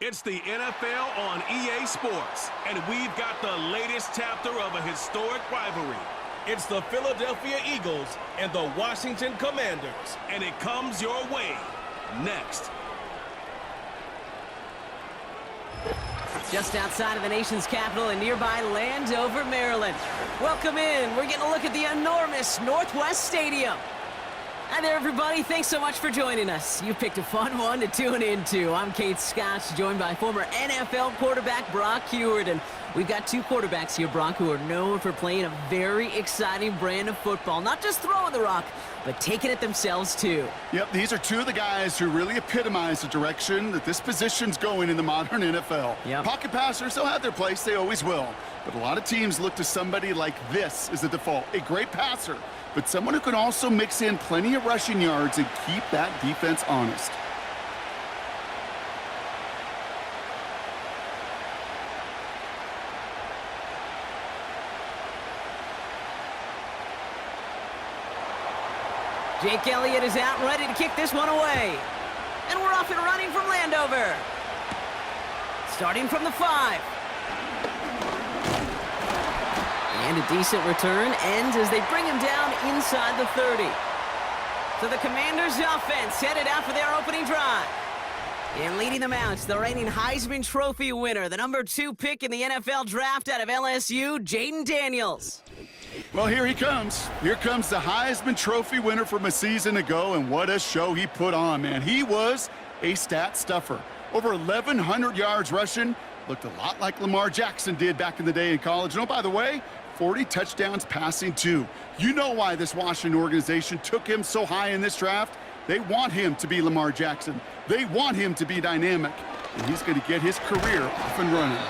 It's the NFL on EA Sports, and we've got the latest chapter of a historic rivalry. It's the Philadelphia Eagles and the Washington Commanders, and it comes your way next. Just outside of the nation's capital in nearby Landover, Maryland. Welcome in. We're getting a look at the enormous Northwest Stadium. Hi there, everybody. Thanks so much for joining us. You picked a fun one to tune into. I'm Kate Scott, joined by former NFL quarterback Brock Huard. And we've got two quarterbacks here, Brock, who are known for playing a very exciting brand of football. Not just throwing the rock, but taking it themselves, too. Yep, these are two of the guys who really epitomize the direction that this position's going in the modern NFL. Yep. Pocket passers, they'll have their place. They always will. But a lot of teams look to somebody like this as the default. A great passer, but someone who can also mix in plenty of rushing yards and keep that defense honest. Jake Elliott is out and ready to kick this one away. And we're off and running from Landover. Starting from the 5. And a decent return ends as they bring him down inside the 30. So the Commanders' offense headed out for their opening drive. And leading them out, the reigning Heisman Trophy winner, the number 2 pick in the NFL draft out of LSU, Jaden Daniels. Well, here he comes. Here comes the Heisman Trophy winner from a season ago, and what a show he put on, man. He was a stat stuffer. Over 1,100 yards rushing. Looked a lot like Lamar Jackson did back in the day in college. And oh, by the way, 40 touchdowns passing too. You know why this Washington organization took him so high in this draft? They want him to be Lamar Jackson. They want him to be dynamic. And he's going to get his career off and running.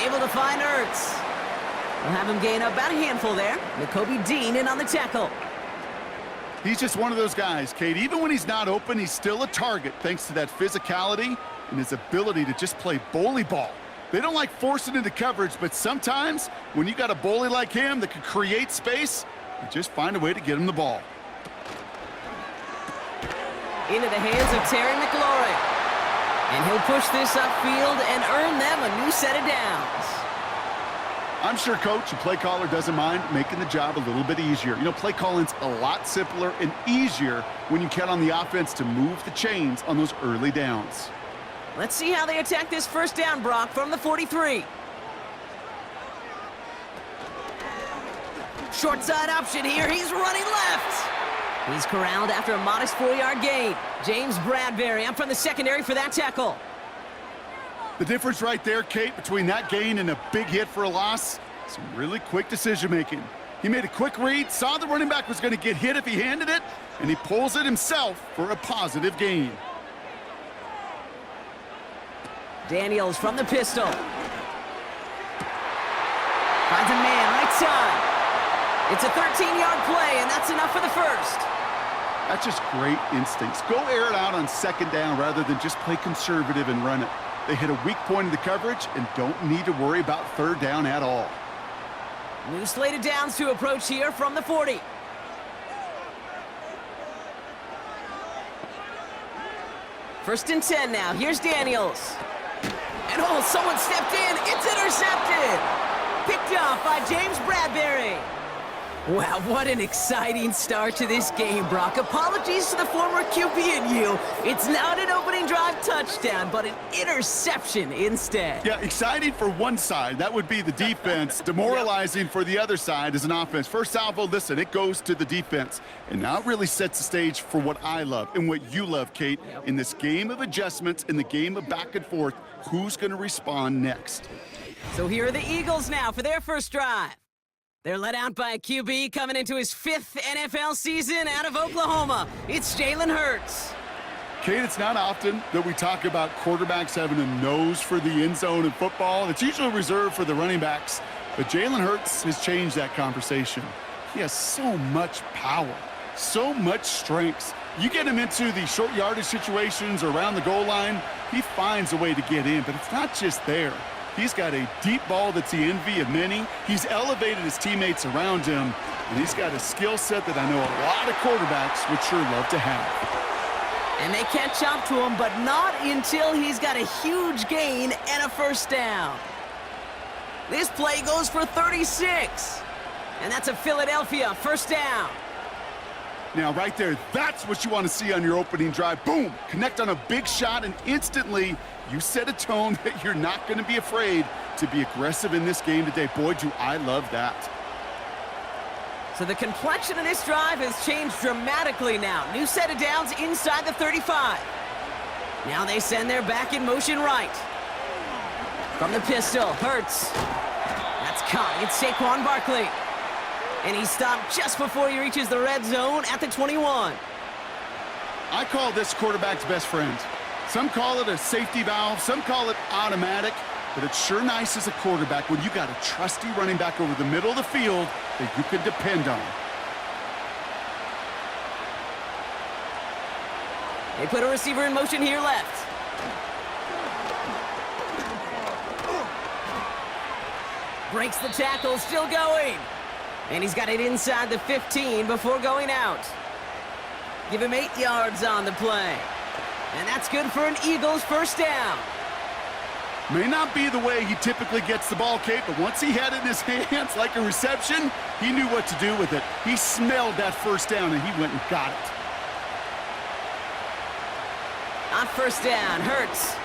Able to find Ertz. We'll have him gain up about a handful there. Nakobe Dean in on the tackle. He's just one of those guys, Kate. Even when he's not open, he's still a target thanks to that physicality and his ability to just play bully ball. They don't like forcing into coverage, but sometimes when you got a bully like him that can create space, you just find a way to get him the ball. Into the hands of Terry McLaurin. And he'll push this upfield and earn them a new set of downs. I'm sure coach and play caller doesn't mind making the job a little bit easier. You know, play calling's a lot simpler and easier when you count on the offense to move the chains on those early downs. Let's see how they attack this first down, Brock, from the 43. Short side option here. He's running left. He's corralled after a modest 4-yard gain. James Bradbury up from the secondary for that tackle. The difference right there, Kate, between that gain and a big hit for a loss, some really quick decision-making. He made a quick read, saw the running back was going to get hit if he handed it, and he pulls it himself for a positive gain. Daniels from the pistol. Finds a man right side. It's a 13-yard play, and that's enough for the first. That's just great instincts. Go air it out on second down rather than just play conservative and run it. They hit a weak point in the coverage and don't need to worry about third down at all. New slate of downs to approach here from the 40. First and 10 now. Here's Daniels. And oh, someone stepped in. It's intercepted. Picked off by James Bradbury. Wow, what an exciting start to this game, Brock. Apologies to the former QB and you. It's not an opening drive touchdown, but an interception instead. Yeah, exciting for one side. That would be the defense. Demoralizing for the other side as an offense. First salvo, listen, it goes to the defense. And now it really sets the stage for what I love and what you love, Kate. In this game of adjustments, in the game of back and forth, who's going to respond next? So here are the Eagles now for their first drive. They're led out by a QB coming into his 5th NFL season out of Oklahoma. It's Jalen Hurts. Kate, it's not often that we talk about quarterbacks having a nose for the end zone in football. It's usually reserved for the running backs. But Jalen Hurts has changed that conversation. He has so much power, so much strength. You get him into the short yardage situations or around the goal line, he finds a way to get in. But it's not just there. He's got a deep ball that's the envy of many. He's elevated his teammates around him, and he's got a skill set that I know a lot of quarterbacks would sure love to have. And they catch up to him, but not until he's got a huge gain and a first down. This play goes for 36. And that's a Philadelphia first down. Now, right there, that's what you want to see on your opening drive. Boom! Connect on a big shot, and instantly you set a tone that you're not going to be afraid to be aggressive in this game today. Boy, do I love that. So the complexion of this drive has changed dramatically now. New set of downs inside the 35. Now they send their back in motion right. From the pistol, Hurts. That's caught. It's Saquon Barkley. And he stopped just before he reaches the red zone at the 21. I call this quarterback's best friend. Some call it a safety valve, some call it automatic, but it's sure nice as a quarterback when you got a trusty running back over the middle of the field that you can depend on. They put a receiver in motion here left. Breaks the tackle, still going. And he's got it inside the 15 before going out. Give him 8 yards on the play. And that's good for an Eagles first down. May not be the way he typically gets the ball, Kate, but once he had it in his hands like a reception, he knew what to do with it. He smelled that first down, and he went and got it. On first down, Hurts.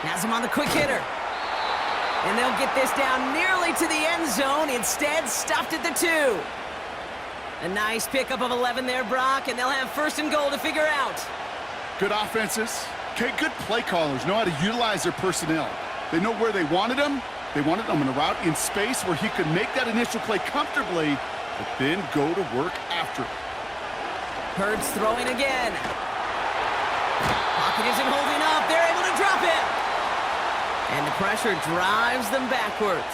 Has him on the quick hitter. And they'll get this down nearly to the end zone. Instead, stopped at the 2. A nice pickup of 11 there, Brock, and they'll have first and goal to figure out. Good offenses. Okay, good play callers know how to utilize their personnel. They know where they wanted them. They wanted them in a route in space where he could make that initial play comfortably, but then go to work after it. Hurts throwing again. Pocket isn't holding up. They're able to drop it. And the pressure drives them backwards.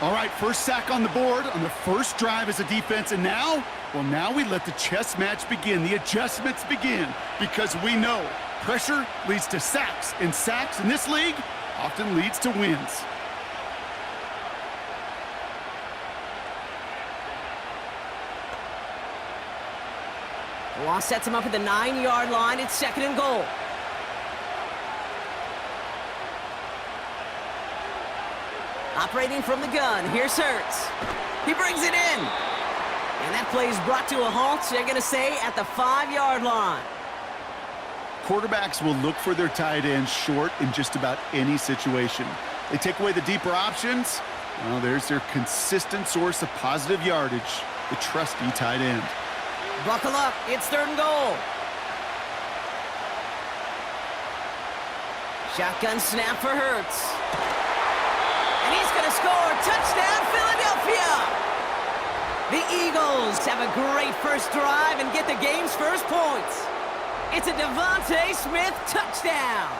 All right, first sack on the board on the first drive as a defense, and now, well, now we let the chess match begin, the adjustments begin, because we know pressure leads to sacks, and sacks in this league often leads to wins. The loss sets him up at the 9-yard line. It's second and goal. Operating from the gun, here's Hurts. He brings it in. And that play is brought to a halt, they're going to say, at the 5-yard line. Quarterbacks will look for their tight end short in just about any situation. They take away the deeper options. Well, there's their consistent source of positive yardage, the trusty tight end. Buckle up, it's third and goal. Shotgun snap for Hurts. And he's going to score. Touchdown, Philadelphia! The Eagles have a great first drive and get the game's first points. It's a Devontae Smith touchdown.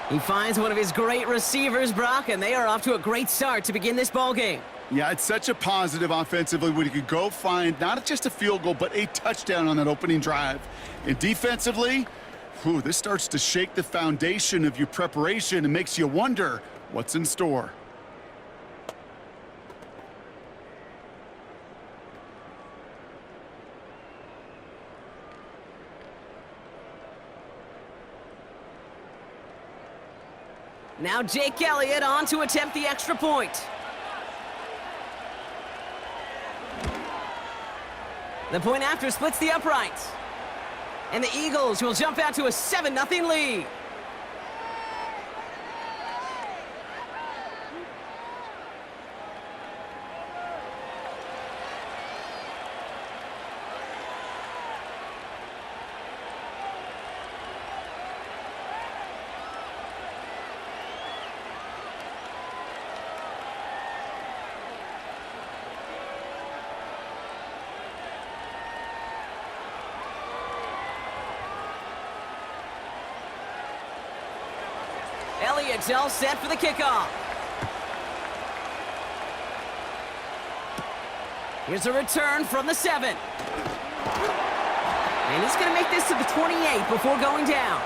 He finds one of his great receivers, Brock, and they are off to a great start to begin this ball game. Yeah, it's such a positive offensively when you could go find not just a field goal, but a touchdown on that opening drive. And defensively, this starts to shake the foundation of your preparation and makes you wonder what's in store. Now Jake Elliott on to attempt the extra point. The point after splits the uprights. And the Eagles will jump out to a 7-0 lead. Elliott's all set for the kickoff. Here's a return from the 7. And he's going to make this to the 28 before going down.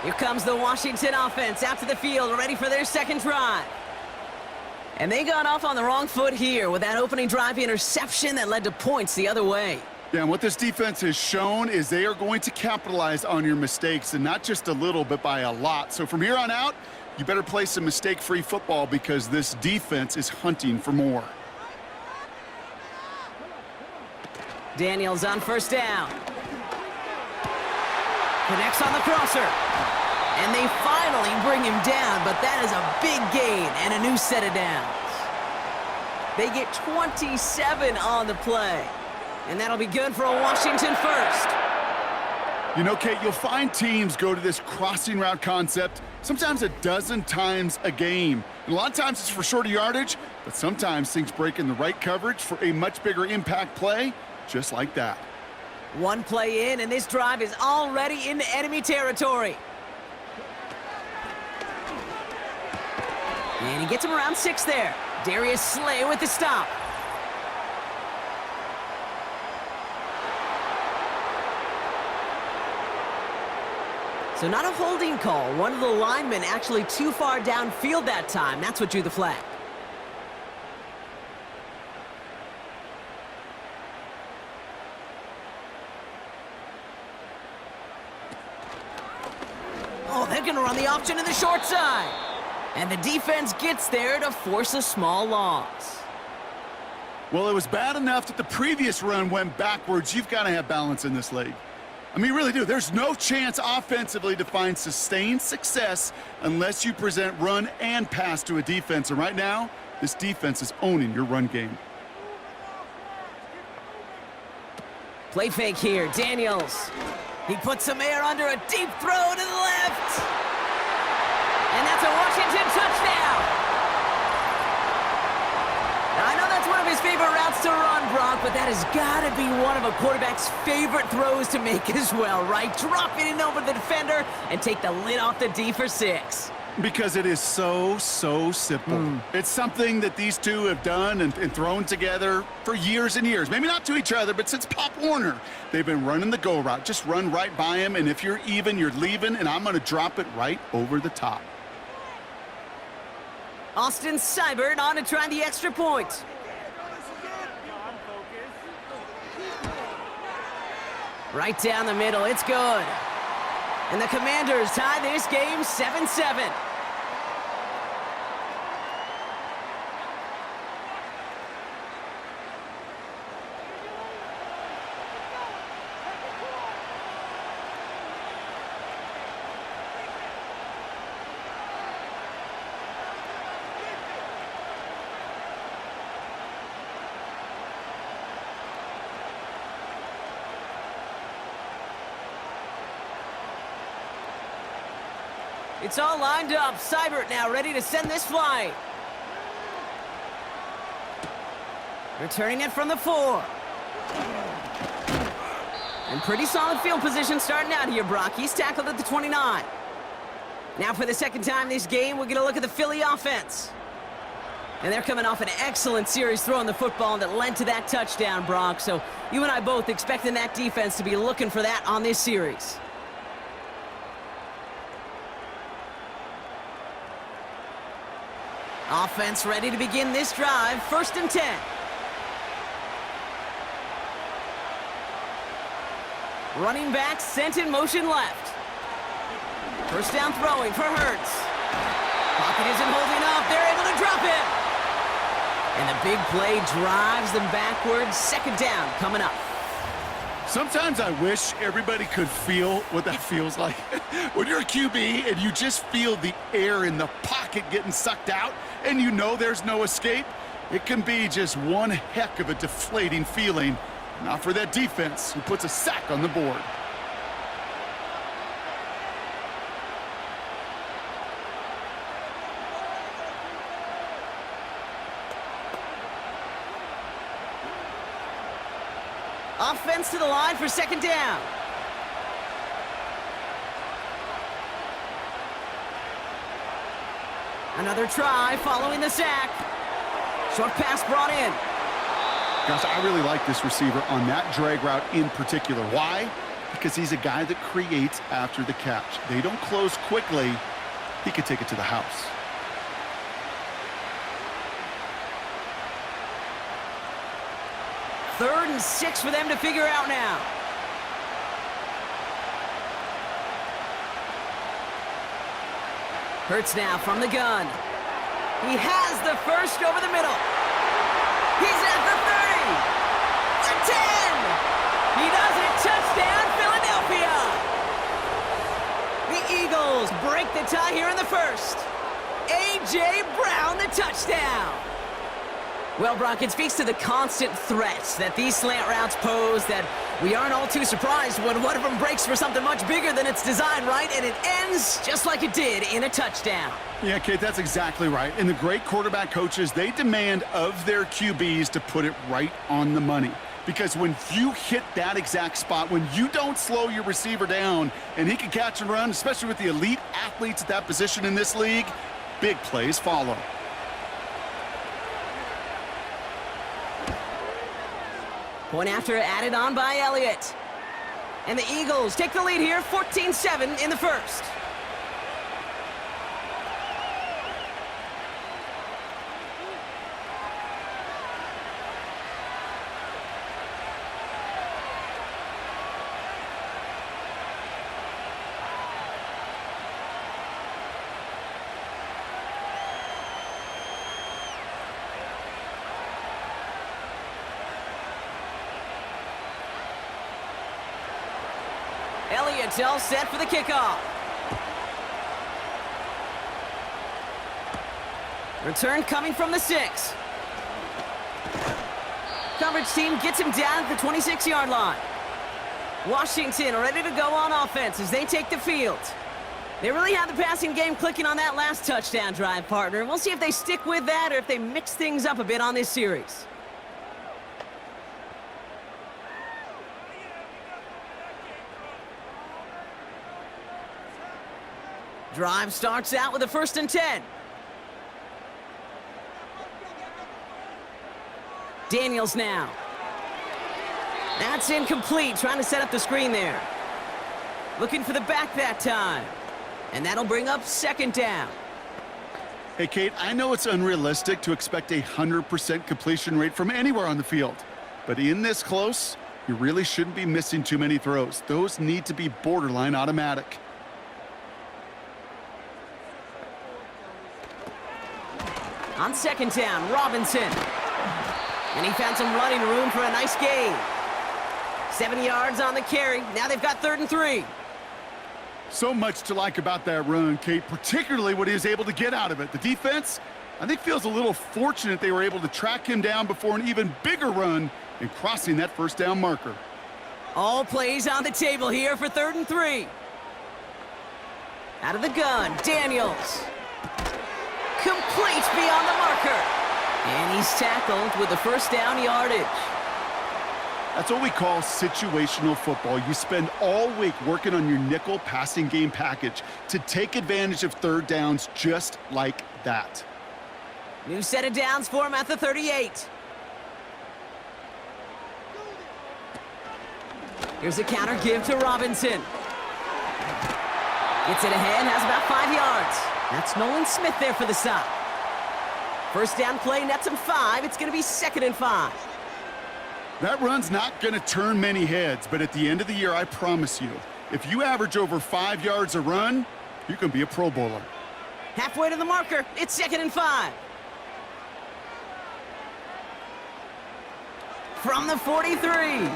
Here comes the Washington offense out to the field, ready for their second drive. And they got off on the wrong foot here with that opening drive interception that led to points the other way. Yeah, and what this defense has shown is they are going to capitalize on your mistakes, and not just a little, but by a lot. So from here on out, you better play some mistake-free football because this defense is hunting for more. Daniels on first down. Connects on the crosser. And they finally bring him down, but that is a big gain and a new set of downs. They get 27 on the play. And that'll be good for a Washington first. You know, Kate, you'll find teams go to this crossing route concept sometimes a dozen times a game. And a lot of times it's for shorter yardage, but sometimes things break in the right coverage for a much bigger impact play, just like that. One play in, and this drive is already into enemy territory. And he gets him around 6 there. Darius Slay with the stop. So not a holding call. One of the linemen actually too far downfield that time. That's what drew the flag. Oh, they're going to run the option in the short side. And the defense gets there to force a small loss. Well, it was bad enough that the previous run went backwards. You've got to have balance in this league. I mean, you really do. There's no chance offensively to find sustained success unless you present run and pass to a defense. And right now, this defense is owning your run game. Play fake here, Daniels. He puts some air under a deep throw to the left. And that's a Washington touchdown. Now, I know that's one of his favorite routes to run, Brock, but that has got to be one of a quarterback's favorite throws to make as well, right? Drop it in over the defender and take the lid off the D for 6. Because it is so simple. It's something that these two have done and thrown together for years and years. Maybe not to each other, but since Pop Warner, they've been running the go route. Just run right by him, and if you're even, you're leaving, and I'm going to drop it right over the top. Austin Seibert on to try the extra point. Right down the middle, it's good. And the Commanders tie this game 7-7. It's all lined up. Seibert now ready to send this flight. Returning it from the 4. And pretty solid field position starting out here, Brock. He's tackled at the 29. Now for the second time this game, we're going to look at the Philly offense. And they're coming off an excellent series throwing the football that led to that touchdown, Brock. So you and I both expecting that defense to be looking for that on this series. Offense ready to begin this drive. 1st and 10. Running back sent in motion left. First down throwing for Hurts. Pocket isn't holding up. They're able to drop him. And the big play drives them backwards. 2nd down coming up. Sometimes I wish everybody could feel what that feels like. When you're a QB and you just feel the air in the pocket getting sucked out and you know there's no escape, it can be just one heck of a deflating feeling. Not for that defense who puts a sack on the board. Offense to the line for 2nd down. Another try following the sack. Short pass brought in. Gosh, I really like this receiver on that drag route in particular. Why? Because he's a guy that creates after the catch. They don't close quickly. He could take it to the house. 3rd and 6 for them to figure out now. Hurts now from the gun. He has the first over the middle. He's at the 30. The 10. He does it. Touchdown, Philadelphia. The Eagles break the tie here in the first. A.J. Brown, the touchdown. Well, Brock, it speaks to the constant threats that these slant routes pose that we aren't all too surprised when one of them breaks for something much bigger than its design, right? And it ends just like it did in a touchdown. Yeah, Kate, that's exactly right. And the great quarterback coaches, they demand of their QBs to put it right on the money. Because when you hit that exact spot, when you don't slow your receiver down and he can catch and run, especially with the elite athletes at that position in this league, big plays follow. Point after added on by Elliott. And the Eagles take the lead here, 14-7 in the first. Elliott's all set for the kickoff. Return coming from the 6. Coverage team gets him down at the 26-yard line. Washington ready to go on offense as they take the field. They really have the passing game clicking on that last touchdown drive, partner. We'll see if they stick with that or if they mix things up a bit on this series. Drive starts out with a 1st and 10. Daniels now. That's incomplete, trying to set up the screen there. Looking for the back that time. And that'll bring up 2nd down. Hey, Kate, I know it's unrealistic to expect a 100% completion rate from anywhere on the field. But in this close, you really shouldn't be missing too many throws. Those need to be borderline automatic. On 2nd down, Robinson. And he found some running room for a nice gain. 7 yards on the carry. Now they've got 3rd and 3. So much to like about that run, Kate, particularly what he was able to get out of it. The defense, I think, feels a little fortunate they were able to track him down before an even bigger run and crossing that 1st down marker. All plays on the table here for 3rd and 3. Out of the gun, Daniels. Complete beyond the marker. And he's tackled with the 1st down yardage. That's what we call situational football. You spend all week working on your nickel passing game package to take advantage of 3rd downs just like that. New set of downs for him at the 38. Here's a counter give to Robinson. Gets it ahead, has about 5 yards. That's Nolan Smith there for the stop. 1st down play, nets him 5. It's going to be 2nd and 5. That run's not going to turn many heads, but at the end of the year, I promise you, if you average over 5 yards a run, you can be a Pro Bowler. Halfway to the marker, it's 2nd and 5. From the 43.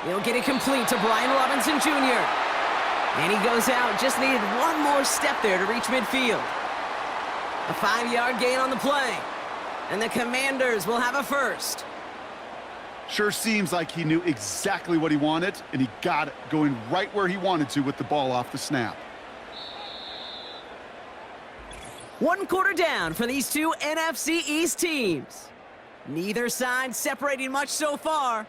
He'll get it complete to Brian Robinson Jr. And he goes out, just needed one more step there to reach midfield. A 5-yard gain on the play. And the Commanders will have a 1st. Sure seems like he knew exactly what he wanted, and he got it going right where he wanted to with the ball off the snap. 1 quarter down for these two NFC East teams. Neither side separating much so far.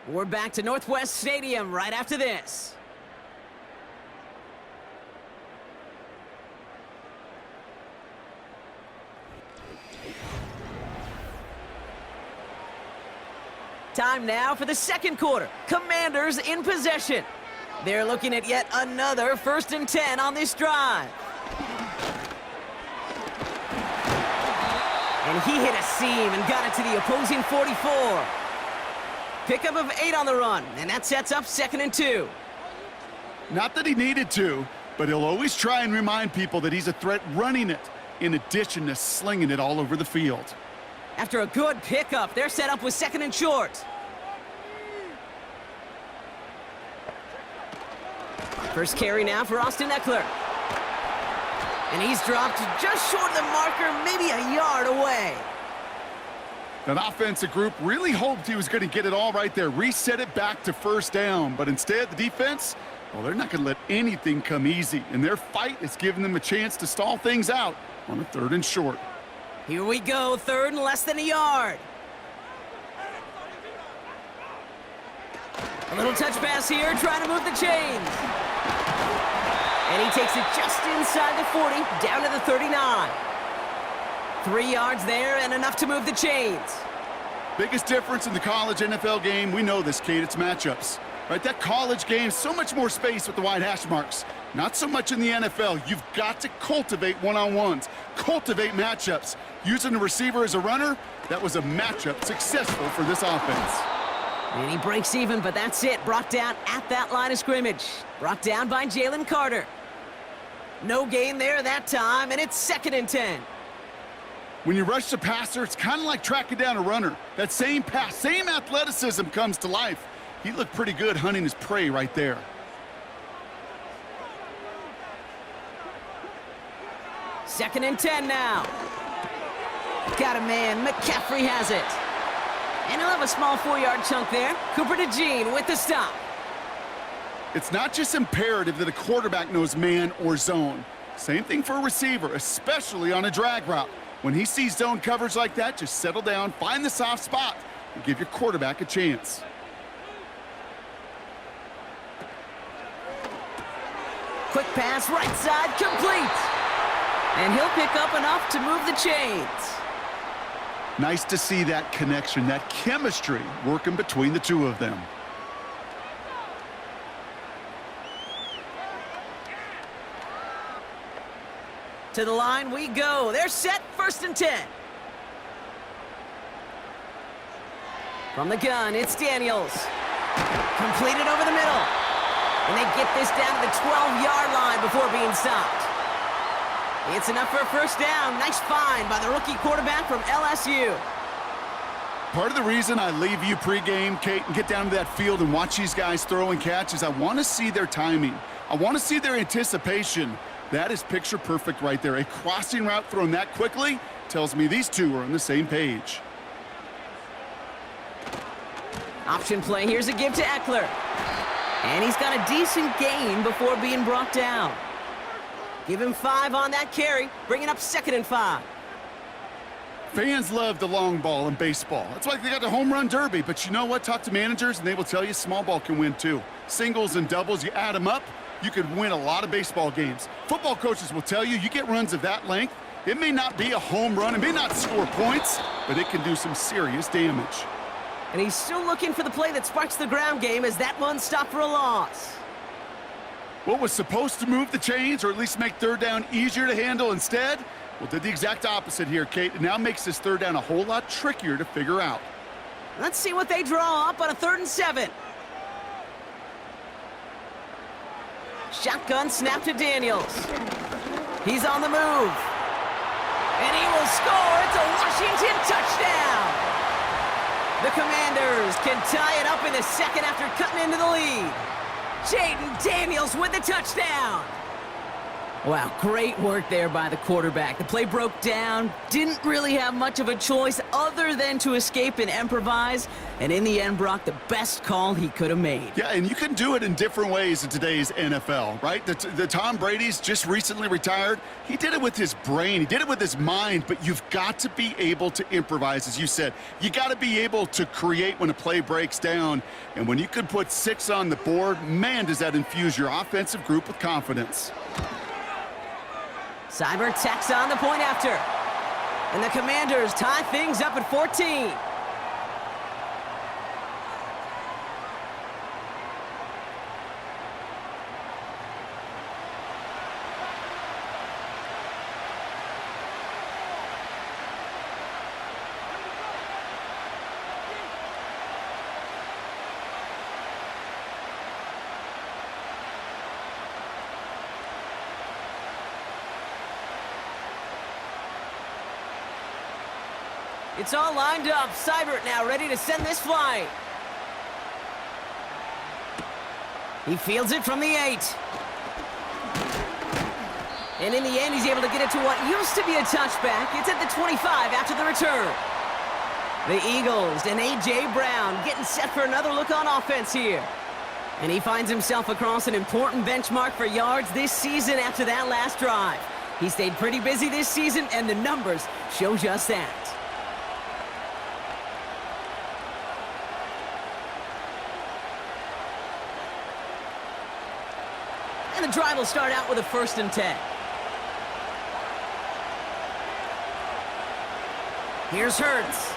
We're back to Northwest Stadium right after this. Time now for the 2nd quarter. Commanders in possession. They're looking at yet another 1st and 10 on this drive. And he hit a seam and got it to the opposing 44. Pickup of 8 on the run, and that sets up 2nd and 2. Not that he needed to, but he'll always try and remind people that he's a threat running it, in addition to slinging it all over the field. After a good pickup, they're set up with 2nd and short. First carry now for Austin Eckler. And he's dropped just short of the marker, maybe a yard away. That offensive group really hoped he was going to get it all right there, reset it back to 1st down. But instead, the defense, well, they're not going to let anything come easy. And their fight is giving them a chance to stall things out on a 3rd and short. Here we go, 3rd and less than a yard. A little touch pass here, trying to move the chains. And he takes it just inside the 40, down to the 39. 3 yards there and enough to move the chains. Biggest difference in the college NFL game, we know this, Kate, it's matchups. Right, that college game, so much more space with the wide hash marks. Not so much in the NFL. You've got to cultivate one-on-ones, cultivate matchups. Using the receiver as a runner, that was a matchup successful for this offense. And he breaks even, but that's it. Brought down at that line of scrimmage. Brought down by Jalen Carter. No gain there that time, and it's 2nd and 10. When you rush the passer, it's kind of like tracking down a runner. That same pass, same athleticism comes to life. He looked pretty good hunting his prey right there. Second and 10 now. Got a man. McCaffrey has it. And he'll have a small 4-yard chunk there. Cooper DeJean with the stop. It's not just imperative that a quarterback knows man or zone. Same thing for a receiver, especially on a drag route. When he sees zone coverage like that, just settle down, find the soft spot, and give your quarterback a chance. Quick pass, right side, complete. And he'll pick up enough to move the chains. Nice to see that connection, that chemistry working between the two of them. To the line we go. They're set, 1st and 10. From the gun, it's Daniels. Completed over the middle. And they get this down to the 12-yard line before being stopped. It's enough for a 1st down. Nice find by the rookie quarterback from LSU. Part of the reason I leave you pregame, Kate, and get down to that field and watch these guys throw and catch is I want to see their timing. I want to see their anticipation. That is picture perfect right there. A crossing route thrown that quickly tells me these two are on the same page. Option play. Here's a give to Eckler. And he's got a decent gain before being brought down. Give him 5 on that carry, bringing up 2nd and 5. Fans love the long ball in baseball. It's like they got the home run derby, but you know what? Talk to managers and they will tell you small ball can win too. Singles and doubles, you add them up, you could win a lot of baseball games. Football coaches will tell you, you get runs of that length, it may not be a home run, it may not score points, but it can do some serious damage. And he's still looking for the play that sparks the ground game as that one stopped for a loss. What was supposed to move the chains or at least make 3rd down easier to handle instead, well, did the exact opposite here, Kate. It now makes this 3rd down a whole lot trickier to figure out. Let's see what they draw up on a 3rd and 7. Shotgun snap to Daniels. He's on the move. And he will score. It's a Washington touchdown. The Commanders can tie it up in the 2nd after cutting into the lead. Jaden Daniels with the touchdown. Wow, great work there by the quarterback. The play broke down, didn't really have much of a choice other than to escape and improvise, and in the end, Brock, the best call he could have made. Yeah, and you can do it in different ways in today's NFL, right? The Tom Brady's just recently retired. He did it with his brain. He did it with his mind, but you've got to be able to improvise, as you said. You got to be able to create when a play breaks down, and when you can put 6 on the board, man, does that infuse your offensive group with confidence. Cyber tacks on the point after. And the Commanders tie things up at 14. It's all lined up. Seibert now ready to send this flight. He fields it from the 8. And in the end, he's able to get it to what used to be a touchback. It's at the 25 after the return. The Eagles and A.J. Brown getting set for another look on offense here. And he finds himself across an important benchmark for yards this season after that last drive. He stayed pretty busy this season, and the numbers show just that. And the drive will start out with a 1st and 10. Here's Hurts.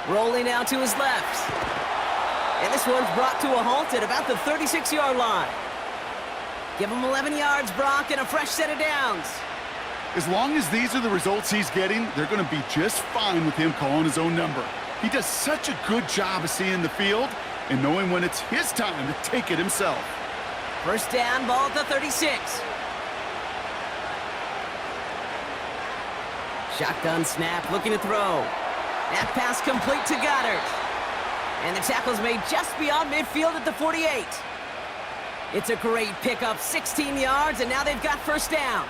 Rolling out to his left. And this one's brought to a halt at about the 36-yard line. Give him 11 yards, Brock, and a fresh set of downs. As long as these are the results he's getting, they're going to be just fine with him calling his own number. He does such a good job of seeing the field and knowing when it's his time to take it himself. 1st down, ball at the 36. Shotgun snap, looking to throw. That pass complete to Goddard. And the tackle's made just beyond midfield at the 48. It's a great pickup, 16 yards, and now they've got 1st down.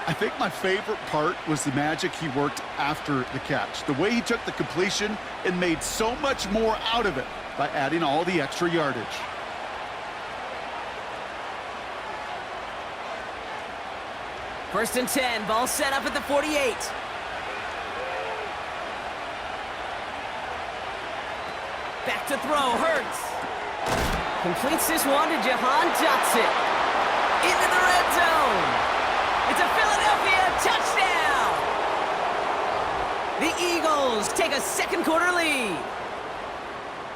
I think my favorite part was the magic he worked after the catch. The way he took the completion and made so much more out of it by adding all the extra yardage. First and 10, ball set up at the 48. Back to throw, Hurts. Completes this one to Jahan Dotson. Into the red zone. It's a Philadelphia touchdown. The Eagles take a 2nd quarter lead.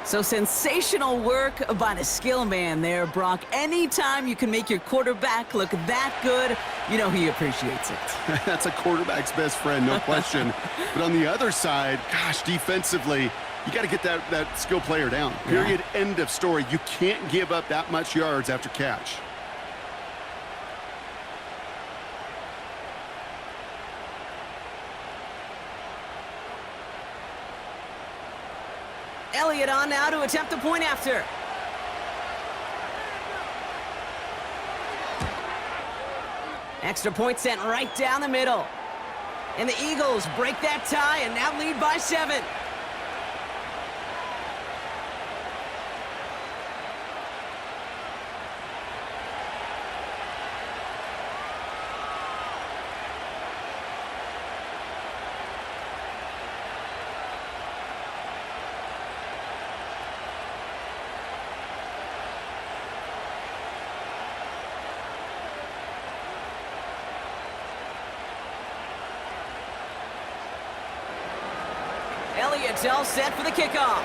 So sensational work by the skill man there, Brock. Anytime you can make your quarterback look that good, you know he appreciates it. That's a quarterback's best friend, no question. But on the other side, gosh, defensively, you got to get that skill player down. Period, end of story. You can't give up that much yards after catch. Elliott on now to attempt the point after. Extra point sent right down the middle. And the Eagles break that tie and now lead by 7. Elliott's all set for the kickoff.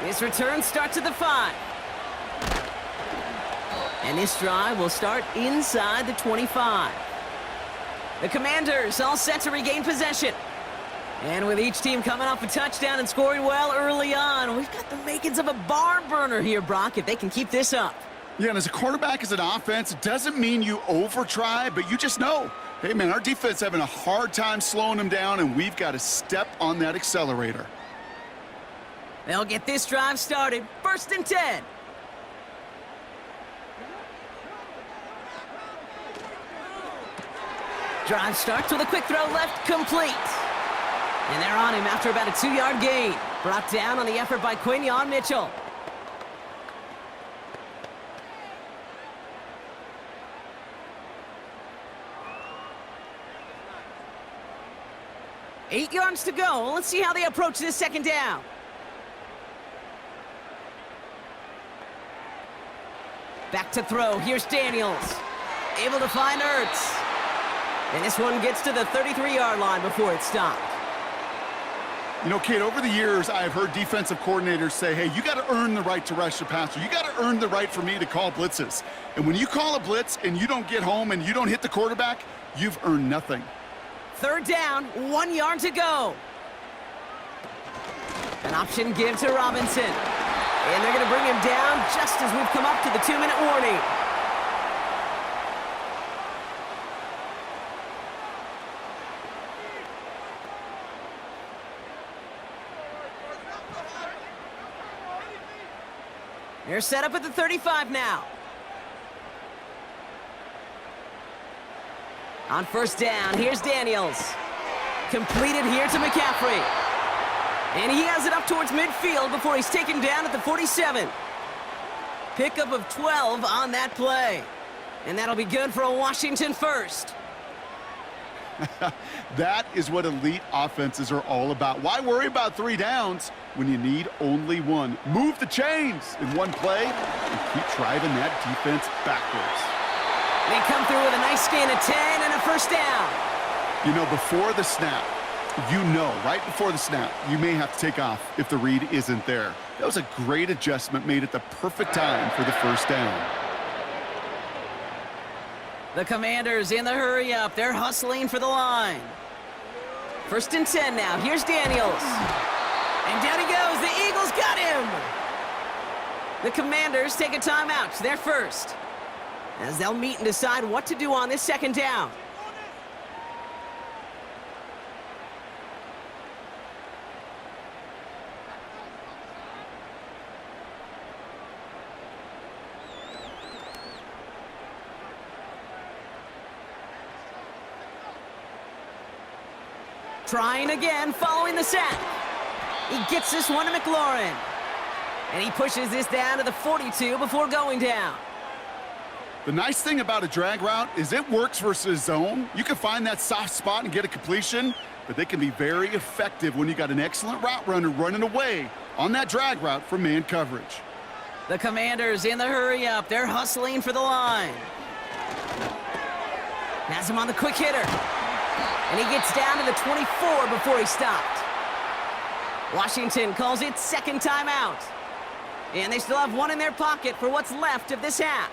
This return starts at the 5. And this drive will start inside the 25. The Commanders all set to regain possession. And with each team coming off a touchdown and scoring well early on, we've got the makings of a barn burner here, Brock, if they can keep this up. Yeah, and as a quarterback, as an offense, it doesn't mean you over-try, but you just know, hey, man, our defense having a hard time slowing them down, and we've got to step on that accelerator. They'll get this drive started. 1st and 10. Drive starts with a quick throw left, complete. And they're on him after about a 2-yard gain. Brought down on the effort by Quinion Mitchell. Eight yards to go. Let's see how they approach this 2nd down. Back to throw. Here's Daniels. Able to find Ertz. And this one gets to the 33-yard line before it's stopped. You know, Kate, over the years, I've heard defensive coordinators say, hey, you got to earn the right to rush the passer. You got to earn the right for me to call blitzes. And when you call a blitz and you don't get home and you don't hit the quarterback, you've earned nothing. 3rd down, 1 yard to go. An option give to Robinson. And they're going to bring him down just as we've come up to the 2-minute warning. They're set up at the 35 now. On first down, here's Daniels. Completed here to McCaffrey. And he has it up towards midfield before he's taken down at the 47. Pickup of 12 on that play. And that'll be good for a Washington first. That is what elite offenses are all about. Why worry about 3 downs when you need only 1? Move the chains in one play and keep driving that defense backwards. They come through with a nice gain of 10 and a first down. You know, before the snap, right before the snap, you may have to take off if the read isn't there. That was a great adjustment made at the perfect time for the first down. The Commanders in the hurry-up. They're hustling for the line. First and 10 now. Here's Daniels. And down he goes. The Eagles got him. The Commanders take a timeout. They're first, as they'll meet and decide what to do on this second down. Trying again, following the sack. He gets this one to McLaurin. And he pushes this down to the 42 before going down. The nice thing about a drag route is it works versus zone. You can find that soft spot and get a completion, but they can be very effective when you got an excellent route runner running away on that drag route from man coverage. The Commanders in the hurry-up. They're hustling for the line. Has him on the quick hitter. And he gets down to the 24 before he stopped. Washington calls it second timeout. And they still have one in their pocket for what's left of this half.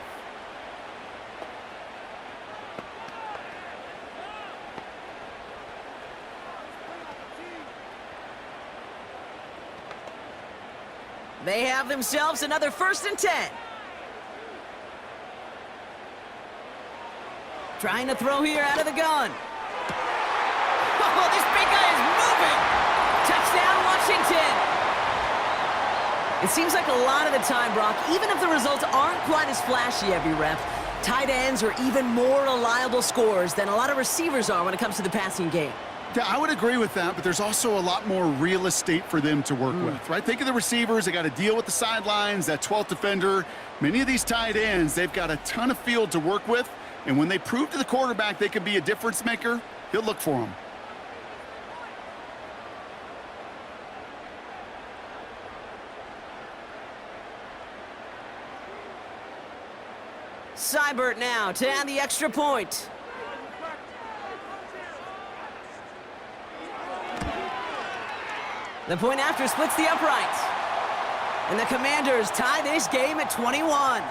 They have themselves another first and 10. Trying to throw here out of the gun. Oh, this big guy is moving. Touchdown, Washington. It seems like a lot of the time, Brock, even if the results aren't quite as flashy every rep, tight ends are even more reliable scorers than a lot of receivers are when it comes to the passing game. Yeah, I would agree with that, but there's also a lot more real estate for them to work with, right? Think of the receivers. They got to deal with the sidelines, that 12th defender. Many of these tight ends, they've got a ton of field to work with, and when they prove to the quarterback they can be a difference maker, he'll look for them. Seibert now to add the extra point. The point after splits the uprights. And the Commanders tie this game at 21.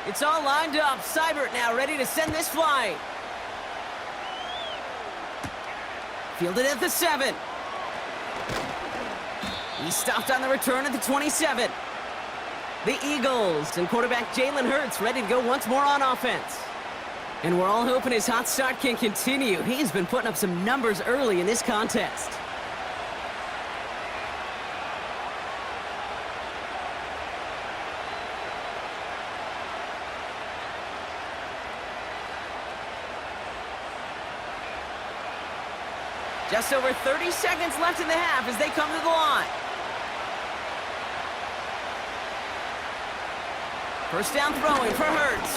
It's all lined up. Seibert now ready to send this flight. Fielded at the 7. He stopped on the return at the 27. The Eagles and quarterback Jalen Hurts ready to go once more on offense. And we're all hoping his hot start can continue. He's been putting up some numbers early in this contest. Just over 30 seconds left in the half as they come to the line. First down throwing for Hurts.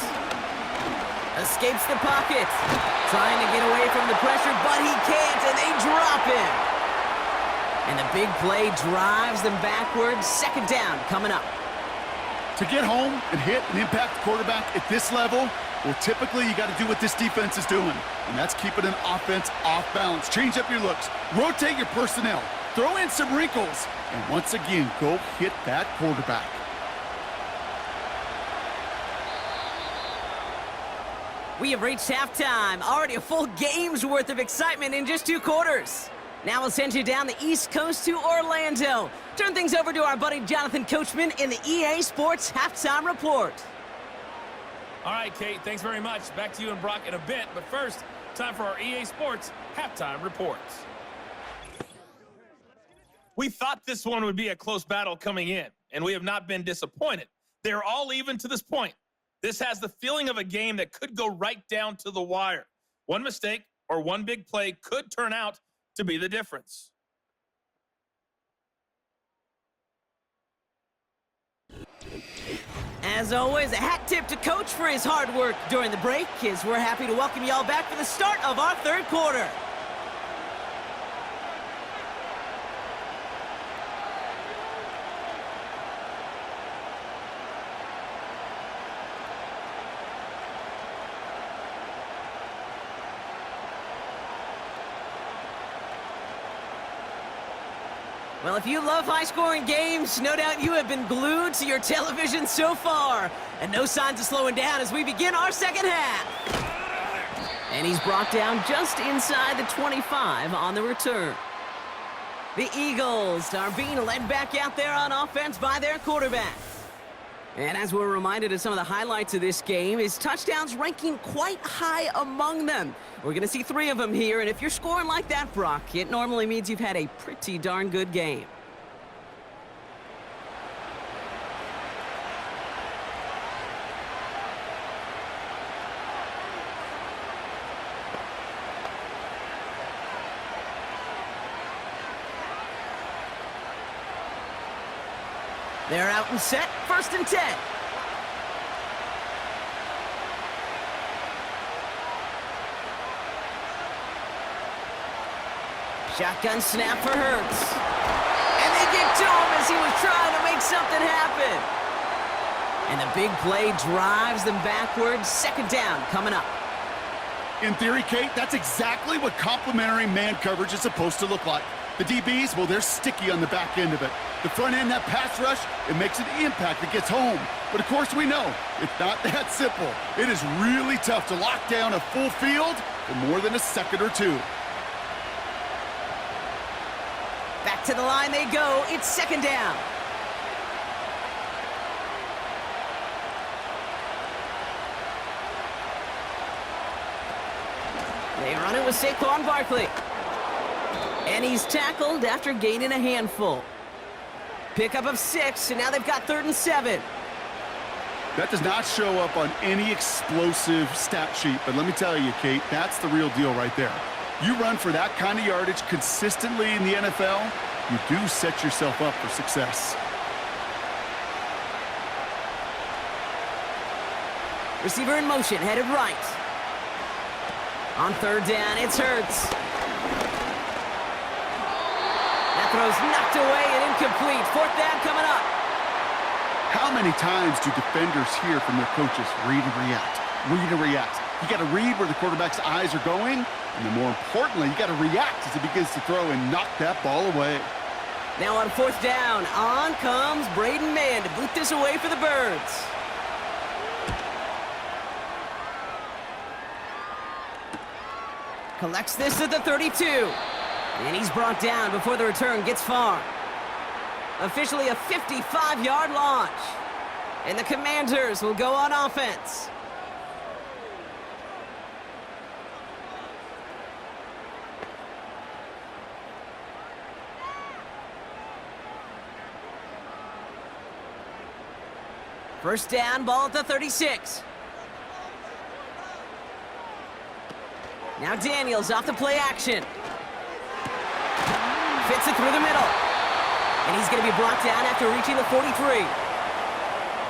Escapes the pocket. Trying to get away from the pressure, but he can't, and they drop him. And the big play drives them backwards. Second down coming up. To get home and hit and impact the quarterback at this level, well, typically you got to do what this defense is doing, and that's keeping an offense off balance. Change up your looks, rotate your personnel, throw in some wrinkles, and once again, go hit that quarterback. We have reached halftime. Already a full game's worth of excitement in just 2 quarters. Now we'll send you down the East Coast to Orlando. Turn things over to our buddy Jonathan Coachman in the EA Sports Halftime Report. All right, Kate, thanks very much. Back to you and Brock in a bit. But first, time for our EA Sports Halftime Reports. We thought this one would be a close battle coming in, and we have not been disappointed. They're all even to this point. This has the feeling of a game that could go right down to the wire. One mistake or one big play could turn out to be the difference. As always, a hat tip to Coach for his hard work during the break, as we're happy to welcome y'all back for the start of our 3rd quarter. Well, if you love high-scoring games, no doubt you have been glued to your television so far. And no signs of slowing down as we begin our 2nd half. And he's brought down just inside the 25 on the return. The Eagles are being led back out there on offense by their quarterback. And as we're reminded of some of the highlights of this game, his touchdowns ranking quite high among them. We're going to see 3 of them here, and if you're scoring like that, Brock, it normally means you've had a pretty darn good game. They're out and set, 1st and 10. Shotgun snap for Hurts. And they get to him as he was trying to make something happen. And the big play drives them backwards. 2nd down coming up. In theory, Kate, that's exactly what complementary man coverage is supposed to look like. The DBs, well, they're sticky on the back end of it. The front end, that pass rush, it makes an impact that gets home. But of course we know, it's not that simple. It is really tough to lock down a full field for more than a second or 2. Back to the line they go. It's 2nd down. They run it with Saquon Barkley. And he's tackled after gaining a handful. Pickup of 6, and now they've got 3rd and 7. That does not show up on any explosive stat sheet, but let me tell you, Kate, that's the real deal right there. You run for that kind of yardage consistently in the NFL, you do set yourself up for success. Receiver in motion, headed right. On 3rd down, it's Hurts. That throw's knocked away and incomplete. 4th down coming up. How many times do defenders hear from their coaches, read and react, read and react? You got to read where the quarterback's eyes are going, and then more importantly, you got to react as he begins to throw and knock that ball away. Now on 4th down, on comes Braden Mann to boot this away for the Birds. Collects this at the 32. And he's brought down before the return gets far. Officially a 55-yard launch. And the Commanders will go on offense. First down, ball at the 36. Now Daniels off the play action. Fits it through the middle. And he's going to be brought down after reaching the 43.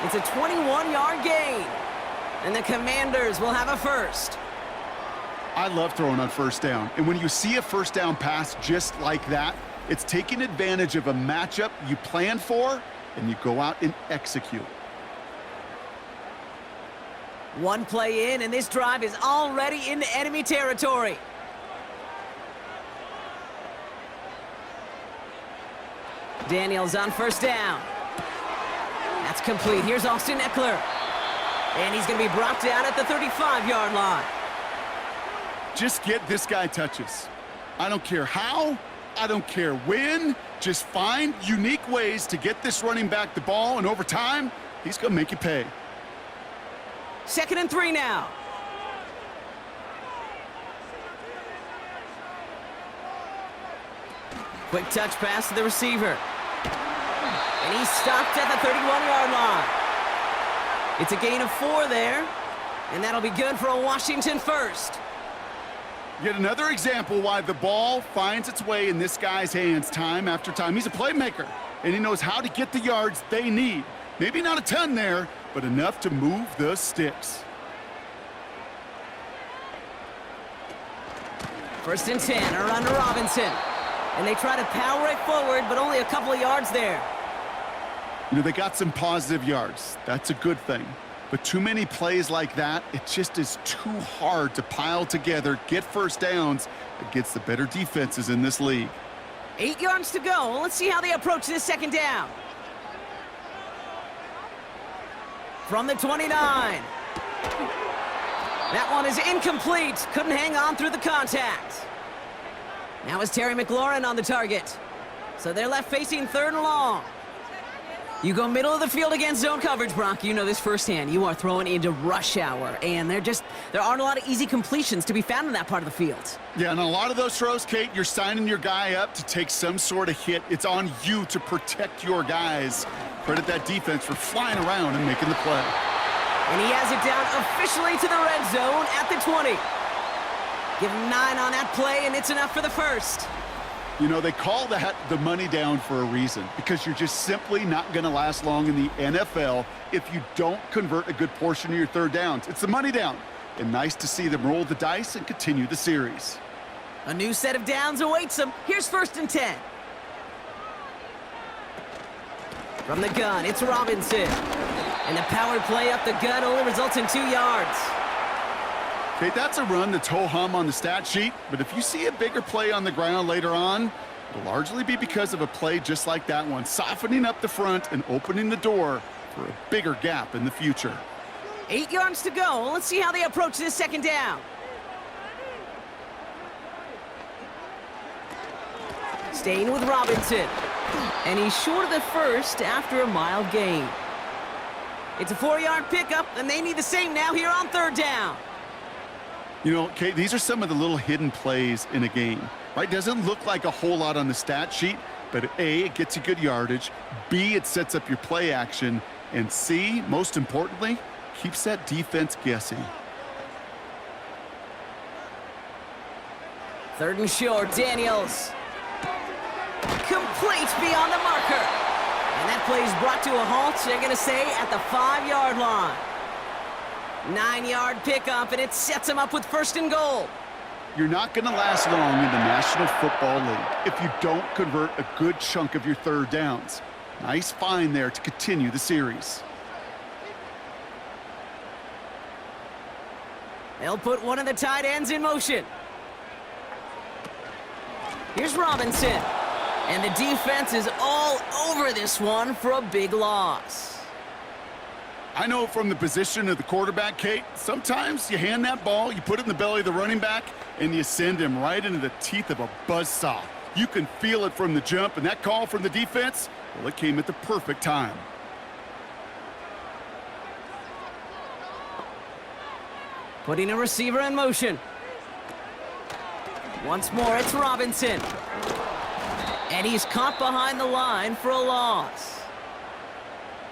It's a 21-yard gain. And the Commanders will have a first. I love throwing on 1st down. And when you see a 1st down pass just like that, it's taking advantage of a matchup you planned for, and you go out and execute. One play in, and this drive is already into enemy territory. Daniels on 1st down. That's complete. Here's Austin Eckler. And he's going to be brought down at the 35-yard line. Just get this guy touches. I don't care how, I don't care when. Just find unique ways to get this running back the ball, and over time, he's going to make you pay. 2nd and 3 now. Quick touch pass to the receiver. And he's stopped at the 31-yard line. It's a gain of 4 there, and that'll be good for a Washington first. Yet another example why the ball finds its way in this guy's hands time after time. He's a playmaker, and he knows how to get the yards they need. Maybe not a ton there, but enough to move the sticks. 1st and 10, a run to Robinson. And they try to power it forward, but only a couple of yards there. You know, they got some positive yards. That's a good thing. But too many plays like that, it just is too hard to pile together, get first downs against the better defenses in this league. 8 yards to go. Let's see how they approach this 2nd down. From the 29. That one is incomplete. Couldn't hang on through the contact. Now is Terry McLaurin on the target. So they're left facing 3rd and long. You go middle of the field against zone coverage, Brock. You know this firsthand. You are throwing into rush hour, and there aren't a lot of easy completions to be found in that part of the field. Yeah, and a lot of those throws, Kate, you're signing your guy up to take some sort of hit. It's on you to protect your guys. Credit that defense for flying around and making the play. And he has it down officially to the red zone at the 20. Give him 9 on that play, and it's enough for the first. You know, they call that the money down for a reason, because you're just simply not going to last long in the NFL if you don't convert a good portion of your 3rd downs. It's the money down, and nice to see them roll the dice and continue the series. A new set of downs awaits them. Here's 1st and 10. From the gun, it's Robinson. And the power play up the gut only results in 2 yards. Okay, that's a run that's ho-hum on the stat sheet, but if you see a bigger play on the ground later on, it'll largely be because of a play just like that one, softening up the front and opening the door for a bigger gap in the future. 8 yards to go. Let's see how they approach this 2nd down. Staying with Robinson. And he's short of the first after a mild gain. It's a 4-yard pickup, and they need the same now here on 3rd down. You know, Kate, these are some of the little hidden plays in a game, right? Doesn't look like a whole lot on the stat sheet, but A, it gets you good yardage, B, it sets up your play action, and C, most importantly, keeps that defense guessing. 3rd and short, Daniels. Complete beyond the marker. And that play is brought to a halt, they're going to say, at the 5-yard line. 9-yard pickup, and it sets him up with 1st and goal. You're not going to last long in the National Football League if you don't convert a good chunk of your 3rd downs. Nice find there to continue the series. They'll put one of the tight ends in motion. Here's Robinson. And the defense is all over this one for a big loss. I know from the position of the quarterback, Kate, sometimes you hand that ball, you put it in the belly of the running back, and you send him right into the teeth of a buzzsaw. You can feel it from the jump, and that call from the defense, well, it came at the perfect time. Putting a receiver in motion. Once more, it's Robinson. And he's caught behind the line for a loss.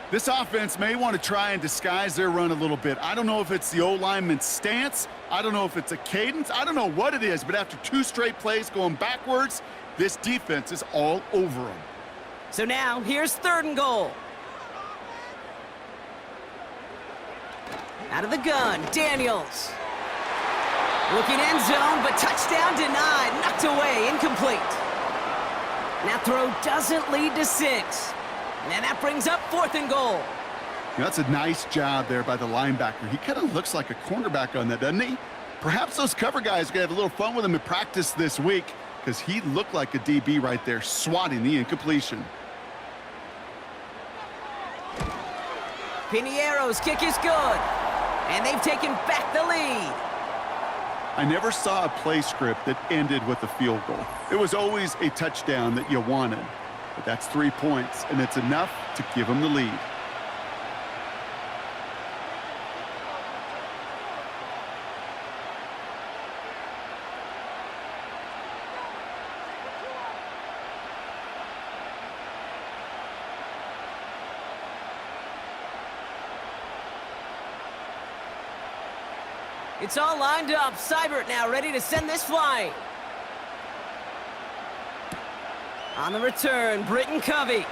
This offense may want to try and disguise their run a little bit. I don't know if it's the O-lineman's stance. I don't know if it's a cadence. I don't know what it is, but after 2 straight plays going backwards, this defense is all over them. So now, here's 3rd and goal. Out of the gun, Daniels. Looking end zone, but touchdown denied. Knocked away, incomplete. And that throw doesn't lead to 6. And that brings up 4th and goal. You know, that's a nice job there by the linebacker. He kind of looks like a cornerback on that, doesn't he? Perhaps those cover guys are going to have a little fun with him in practice this week, because he looked like a DB right there, swatting the incompletion. Pinheiro's kick is good. And they've taken back the lead. I never saw a play script that ended with a field goal. It was always a touchdown that you wanted. But that's 3 points, and it's enough to give them the lead. It's all lined up. Seibert now ready to send this flying. On the return, Britton Covey.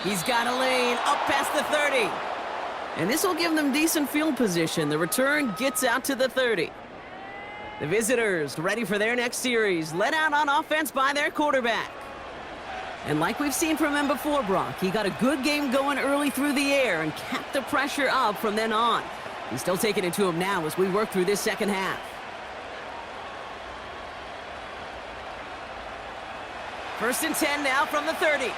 He's got a lane up past the 30. And this will give them decent field position. The return gets out to the 30. The visitors ready for their next series, led out on offense by their quarterback. And like we've seen from him before, Brock, he got a good game going early through the air and kept the pressure up from then on. He's still taking it to him now as we work through this second half. First and 10 now from the 30.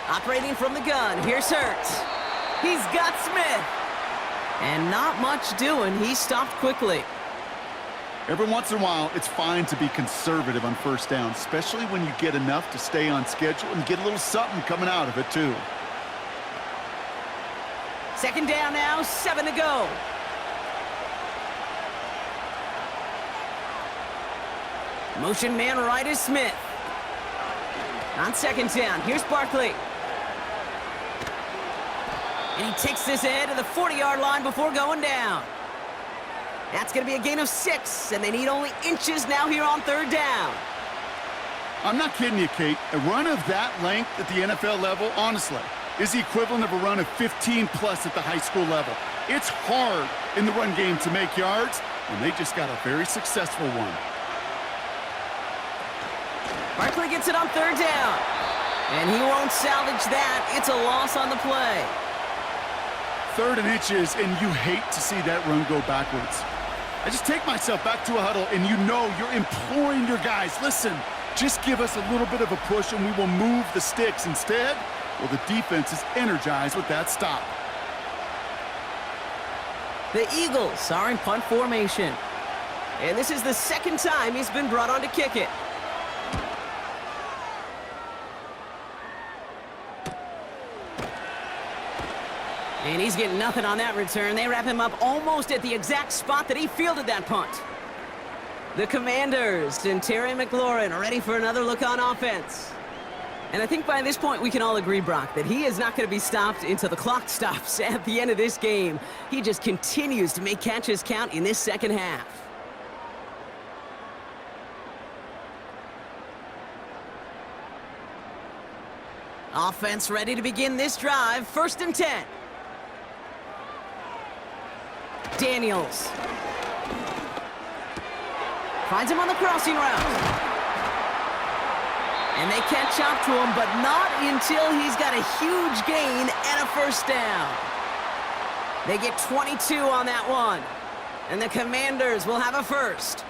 Operating from the gun, here's Hurts. He's got Smith. And not much doing, he stopped quickly. Every once in a while, it's fine to be conservative on first down, especially when you get enough to stay on schedule and get a little something coming out of it, too. Second down now, 7 to go. Motion man right is Smith. On second down, here's Barkley. And he takes this ahead to the 40-yard line before going down. That's going to be a gain of 6, and they need only inches now here on third down. I'm not kidding you, Kate. A run of that length at the NFL level, honestly, is the equivalent of a run of 15-plus at the high school level. It's hard in the run game to make yards, and they just got a very successful one. Barkley gets it on third down, and he won't salvage that. It's a loss on the play. 3rd and inches, and you hate to see that run go backwards. I just take myself back to a huddle, and you know you're imploring your guys, listen, just give us a little bit of a push, and we will move the sticks. Instead, well, the defense is energized with that stop. The Eagles are in punt formation, and this is the second time he's been brought on to kick it. And he's getting nothing on that return. They wrap him up almost at the exact spot that he fielded that punt. The Commanders and Terry McLaurin are ready for another look on offense. And I think by this point we can all agree, Brock, that he is not going to be stopped until the clock stops at the end of this game. He just continues to make catches count in this second half. Offense ready to begin this drive. 1st and 10. Daniels finds him on the crossing route. And they catch up to him, but not until he's got a huge gain and a first down. They get 22 on that one. And the Commanders will have a first.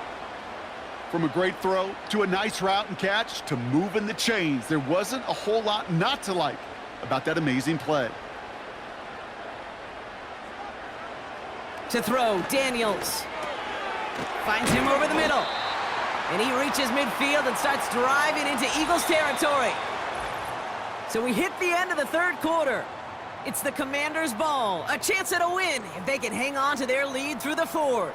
From a great throw to a nice route and catch to moving the chains, there wasn't a whole lot not to like about that amazing play. To throw, Daniels finds him over the middle. And he reaches midfield and starts driving into Eagles territory. So we hit the end of the 3rd quarter. It's the Commanders' ball. A chance at a win if they can hang on to their lead through the 4th.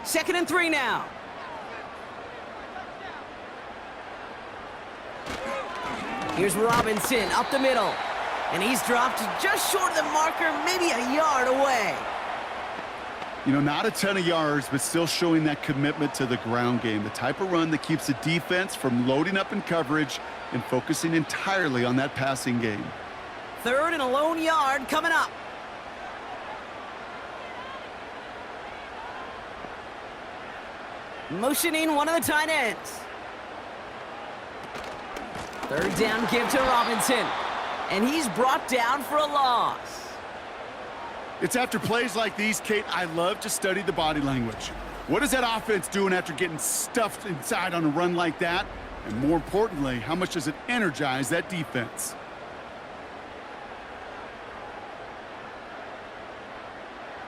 Second and 3 now. Here's Robinson up the middle. And he's dropped just short of the marker, maybe a yard away. You know, not a ton of yards, but still showing that commitment to the ground game. The type of run that keeps the defense from loading up in coverage and focusing entirely on that passing game. 3rd and a lone yard coming up. Motioning one of the tight ends. Third down give to Robinson. And he's brought down for a loss. It's after plays like these, Kate, I love to study the body language. What is that offense doing after getting stuffed inside on a run like that? And more importantly, how much does it energize that defense?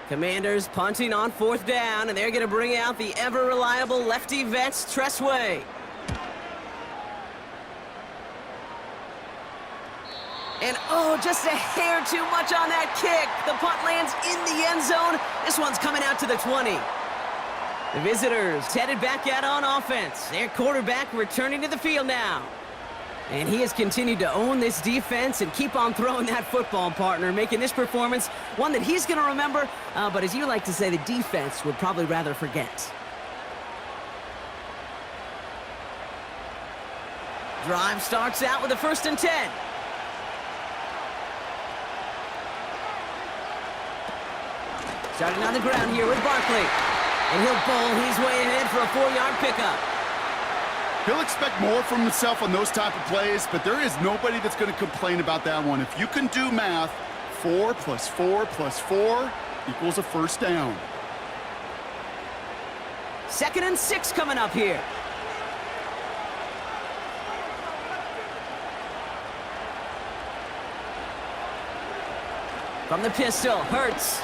Commanders punting on fourth down, and they're going to bring out the ever-reliable lefty vets, Tressway. And oh, just a hair too much on that kick. The punt lands in the end zone. This one's coming out to the 20. The visitors headed back out on offense. Their quarterback returning to the field now. And he has continued to own this defense and keep on throwing that football, partner, making this performance one that he's going to remember, but as you like to say, the defense would probably rather forget. Drive starts out with a 1st and 10. Starting on the ground here with Barkley. And he'll bowl his way ahead for a 4-yard pickup. He'll expect more from himself on those type of plays, but there is nobody that's going to complain about that one. If you can do math, 4 plus 4 plus 4 equals a 1st down. 2nd and 6 coming up here. From the pistol, Hurts.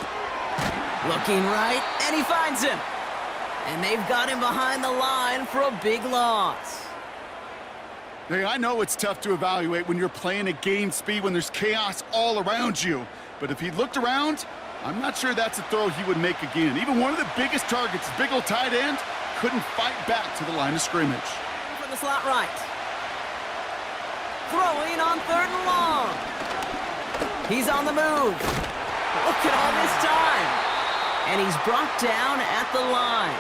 Looking right, and he finds him. And they've got him behind the line for a big loss. Hey, I know it's tough to evaluate when you're playing at game speed when there's chaos all around you. But if he looked around, I'm not sure that's a throw he would make again. Even one of the biggest targets, big old tight end, couldn't fight back to the line of scrimmage. From the slot right. Throwing on 3rd and long. He's on the move. Look at all this time. And he's brought down at the line.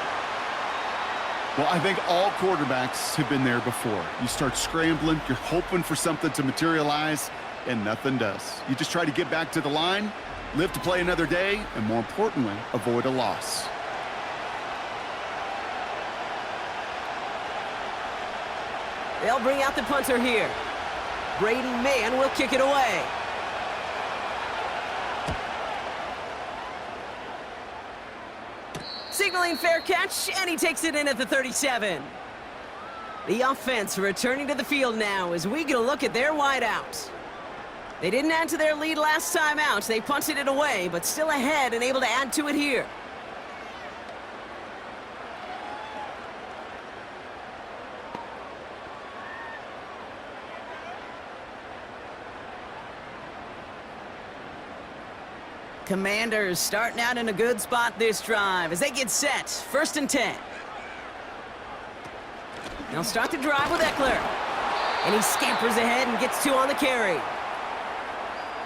Well, I think all quarterbacks have been there before. You start scrambling, you're hoping for something to materialize, and nothing does. You just try to get back to the line, live to play another day, and more importantly, avoid a loss. They'll bring out the punter here. Braden Mann will kick it away. Signaling fair catch, and he takes it in at the 37. The offense returning to the field now as we get a look at their wideouts. They didn't add to their lead last time out. They punted it away, but still ahead and able to add to it here. Commanders starting out in a good spot this drive as they get set. 1st and 10. They'll start the drive with Eckler. And he scampers ahead and gets 2 on the carry.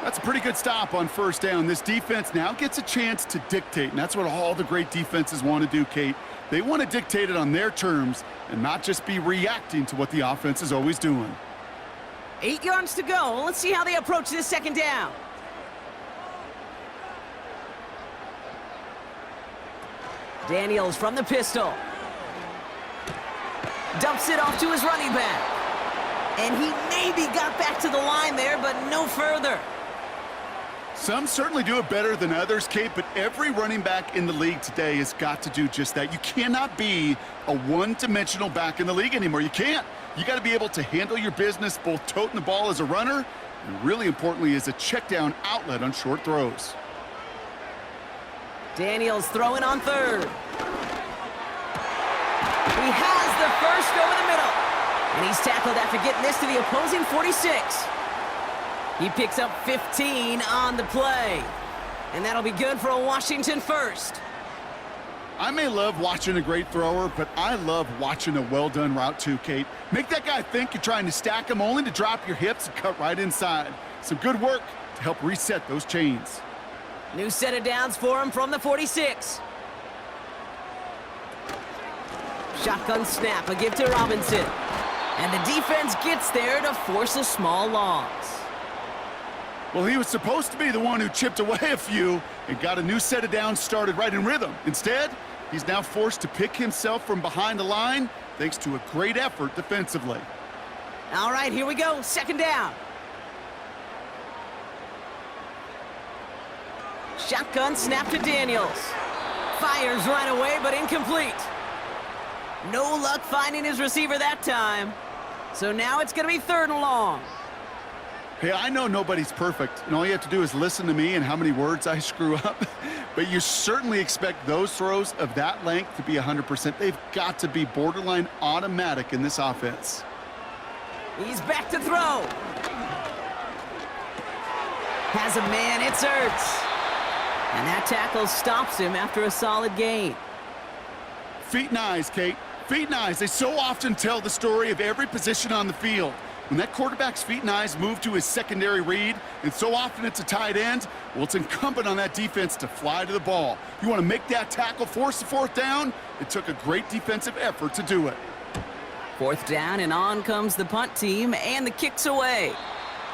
That's a pretty good stop on 1st down. This defense now gets a chance to dictate, and that's what all the great defenses want to do, Kate. They want to dictate it on their terms and not just be reacting to what the offense is always doing. 8 yards to go. Let's see how they approach this 2nd down. Daniels from the pistol. Dumps it off to his running back. And he maybe got back to the line there, but no further. Some certainly do it better than others, Kate, but every running back in the league today has got to do just that. You cannot be a one-dimensional back in the league anymore. You can't. You got to be able to handle your business, both toting the ball as a runner, and really importantly as a check-down outlet on short throws. Daniels throwing on 3rd. He has the 1st over the middle. And he's tackled after getting this to the opposing 46. He picks up 15 on the play. And that'll be good for a Washington 1st. I may love watching a great thrower, but I love watching a well-done route too, Kate. Make that guy think you're trying to stack him only to drop your hips and cut right inside. Some good work to help reset those chains. New set of downs for him from the 46. Shotgun snap, a give to Robinson. And the defense gets there to force a small loss. Well, he was supposed to be the one who chipped away a few and got a new set of downs started right in rhythm. Instead, He's now forced to pick himself from behind the line thanks to a great effort defensively. All right, here we go. Second down. Shotgun snap to Daniels. Fires right away, but incomplete. No luck finding his receiver that time. So now it's going to be 3rd and long. Hey, I know nobody's perfect, and all you have to do is listen to me and how many words I screw up. But you certainly expect those throws of that length to be 100%. They've got to be borderline automatic in this offense. He's back to throw. Has a man, it's Ertz. And that tackle stops him after a solid gain. Feet and eyes, Kate. Feet and eyes. They so often tell the story of every position on the field. When that quarterback's feet and eyes move to his secondary read, and so often it's a tight end, well, it's incumbent on that defense to fly to the ball. You want to make that tackle, force the 4th down? It took a great defensive effort to do it. 4th down, and on comes the punt team, and the kick's away.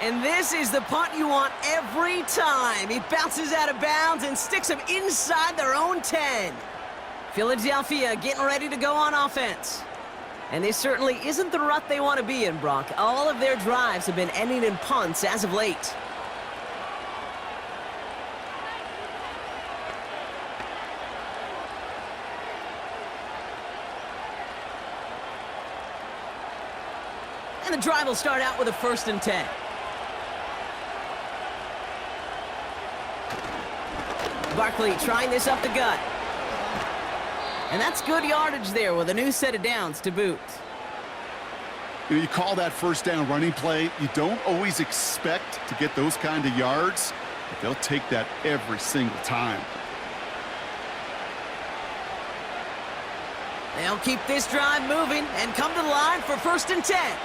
And this is the punt you want every time. It bounces out of bounds and sticks them inside their own 10. Philadelphia getting ready to go on offense. And this certainly isn't the rut they want to be in, Brock. All of their drives have been ending in punts as of late. And the drive will start out with a 1st and 10. Barkley trying this up the gut. And that's good yardage there with a new set of downs to boot. You call that 1st down running play. You don't always expect to get those kind of yards, but they'll take that every single time. They'll keep this drive moving and come to the line for 1st and 10.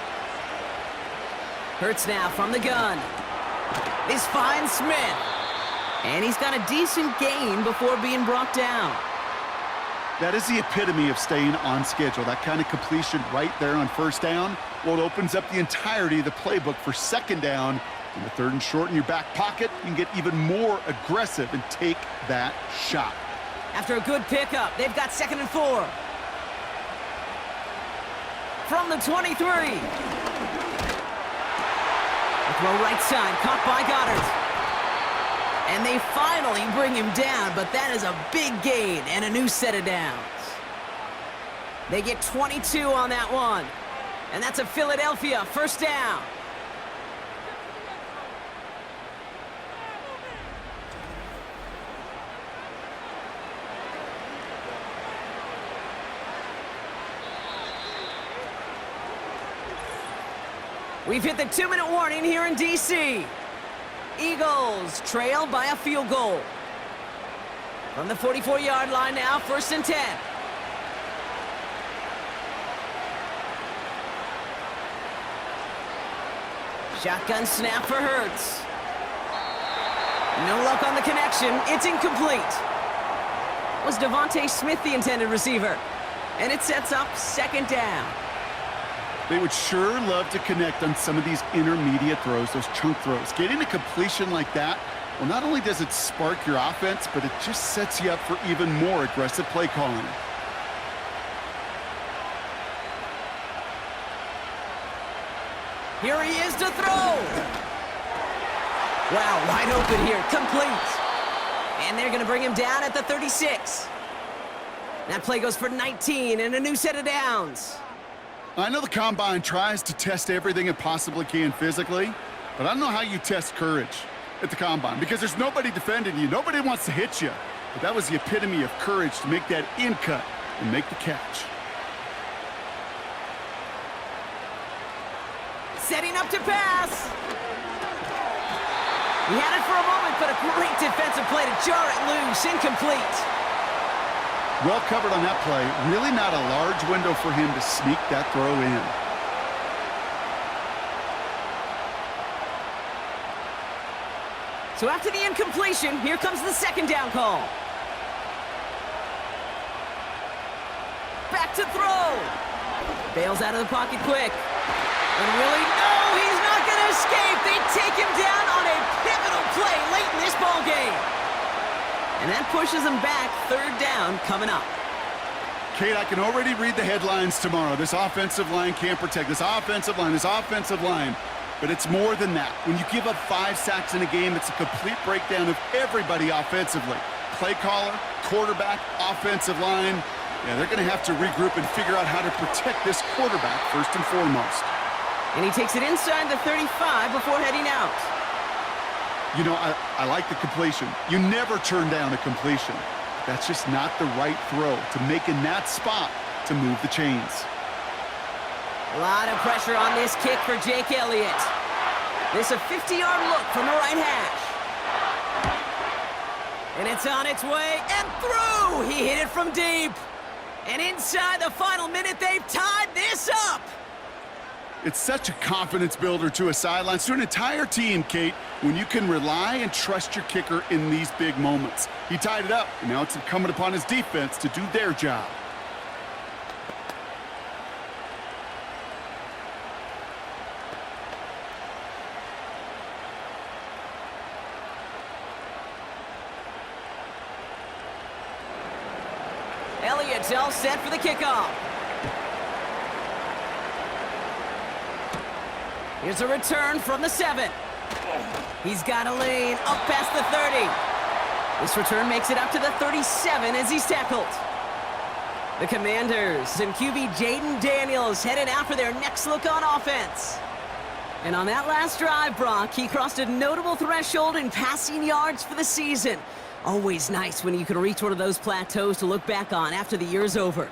Hurts now from the gun. This finds Smith. And he's got a decent gain before being brought down. That is the epitome of staying on schedule. That kind of completion right there on 1st down, well, it opens up the entirety of the playbook for 2nd down. In the 3rd and short in your back pocket, you can get even more aggressive and take that shot. After a good pickup, they've got 2nd and 4. From the 23. The throw right side, caught by Goddard. And they finally bring him down, but that is a big gain and a new set of downs. They get 22 on that one. And that's a Philadelphia 1st down. We've hit the 2-minute warning here in D.C. Eagles trail by a field goal. From the 44-yard line now, 1st and 10. Shotgun snap for Hurts. No luck on the connection. It's incomplete. Was Devontae Smith the intended receiver? And it sets up 2nd down. They would sure love to connect on some of these intermediate throws, those chunk throws. Getting a completion like that, well, not only does it spark your offense, but it just sets you up for even more aggressive play calling. Here he is to throw. Wow, wide open here, complete. And they're going to bring him down at the 36. That play goes for 19 and a new set of downs. I know the Combine tries to test everything it possibly can physically, but I don't know how you test courage at the Combine because there's nobody defending you. Nobody wants to hit you. But that was the epitome of courage to make that in cut and make the catch. Setting up to pass. He had it for a moment, but a great defensive play to jar it loose. Incomplete. Well covered on that play. Really not a large window for him to sneak that throw in. So after the incompletion, here comes the 2nd down call. Back to throw. Bails out of the pocket quick. And really, no, he's not going to escape. They take him down on a pivotal play late in this ball game. And that pushes him back. 3rd down coming up. Kate, I can already read the headlines tomorrow. This offensive line can't protect. This offensive line. But it's more than that. When you give up 5 sacks in a game, it's a complete breakdown of everybody offensively. Play caller, quarterback, offensive line. Yeah, they're going to have to regroup and figure out how to protect this quarterback first and foremost. And he takes it inside the 35 before heading out. You know, I like the completion. You never turn down a completion. That's just not the right throw to make in that spot to move the chains. A lot of pressure on this kick for Jake Elliott. This a 50-yard look from the right hash. And it's on its way and through. He hit it from deep. And inside the final minute, they've tied this up. It's such a confidence builder to a sideline, to an entire team, Kate, when you can rely and trust your kicker in these big moments. He tied it up, and now it's incumbent upon his defense to do their job. Elliott's all set for the kickoff. Here's a return from the 7. He's got a lane up past the 30. This return makes it up to the 37 as he's tackled. The Commanders and QB Jaden Daniels headed out for their next look on offense. And on that last drive, Brock, he crossed a notable threshold in passing yards for the season. Always nice when you can reach one of those plateaus to look back on after the year's over.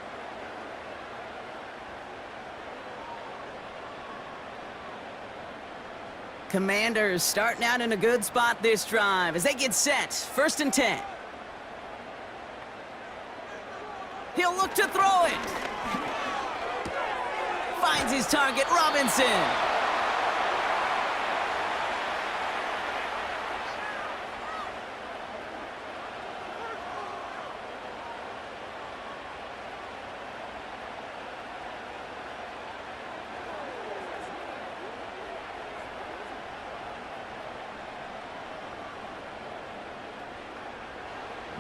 Commanders starting out in a good spot this drive as they get set. 1st and 10. He'll look to throw it. Finds his target, Robinson.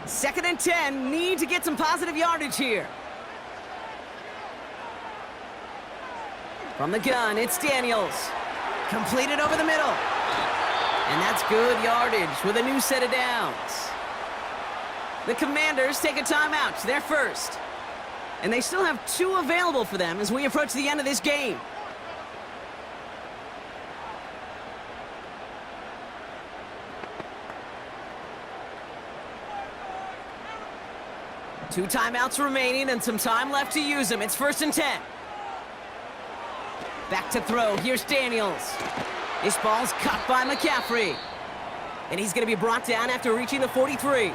Second and 10, need to get some positive yardage here. From the gun, it's Daniels. Completed over the middle. And that's good yardage with a new set of downs. The Commanders take a timeout, their first. And they still have 2 available for them as we approach the end of this game. Two timeouts remaining and some time left to use them. It's 1st and 10. Back to throw. Here's Daniels. This ball's caught by McCaffrey. And he's going to be brought down after reaching the 43.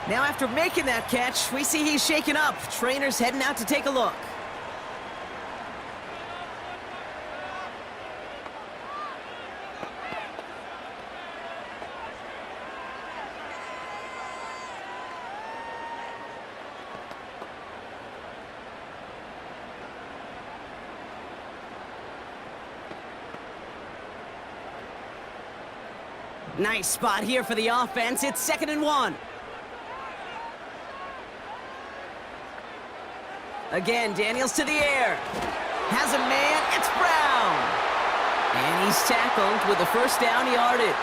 Now after making that catch, we see he's shaken up. Trainer's heading out to take a look. Nice spot here for the offense. It's 2nd and 1. Again, Daniels to the air. Has a man. It's Brown. And he's tackled with the 1st down yardage.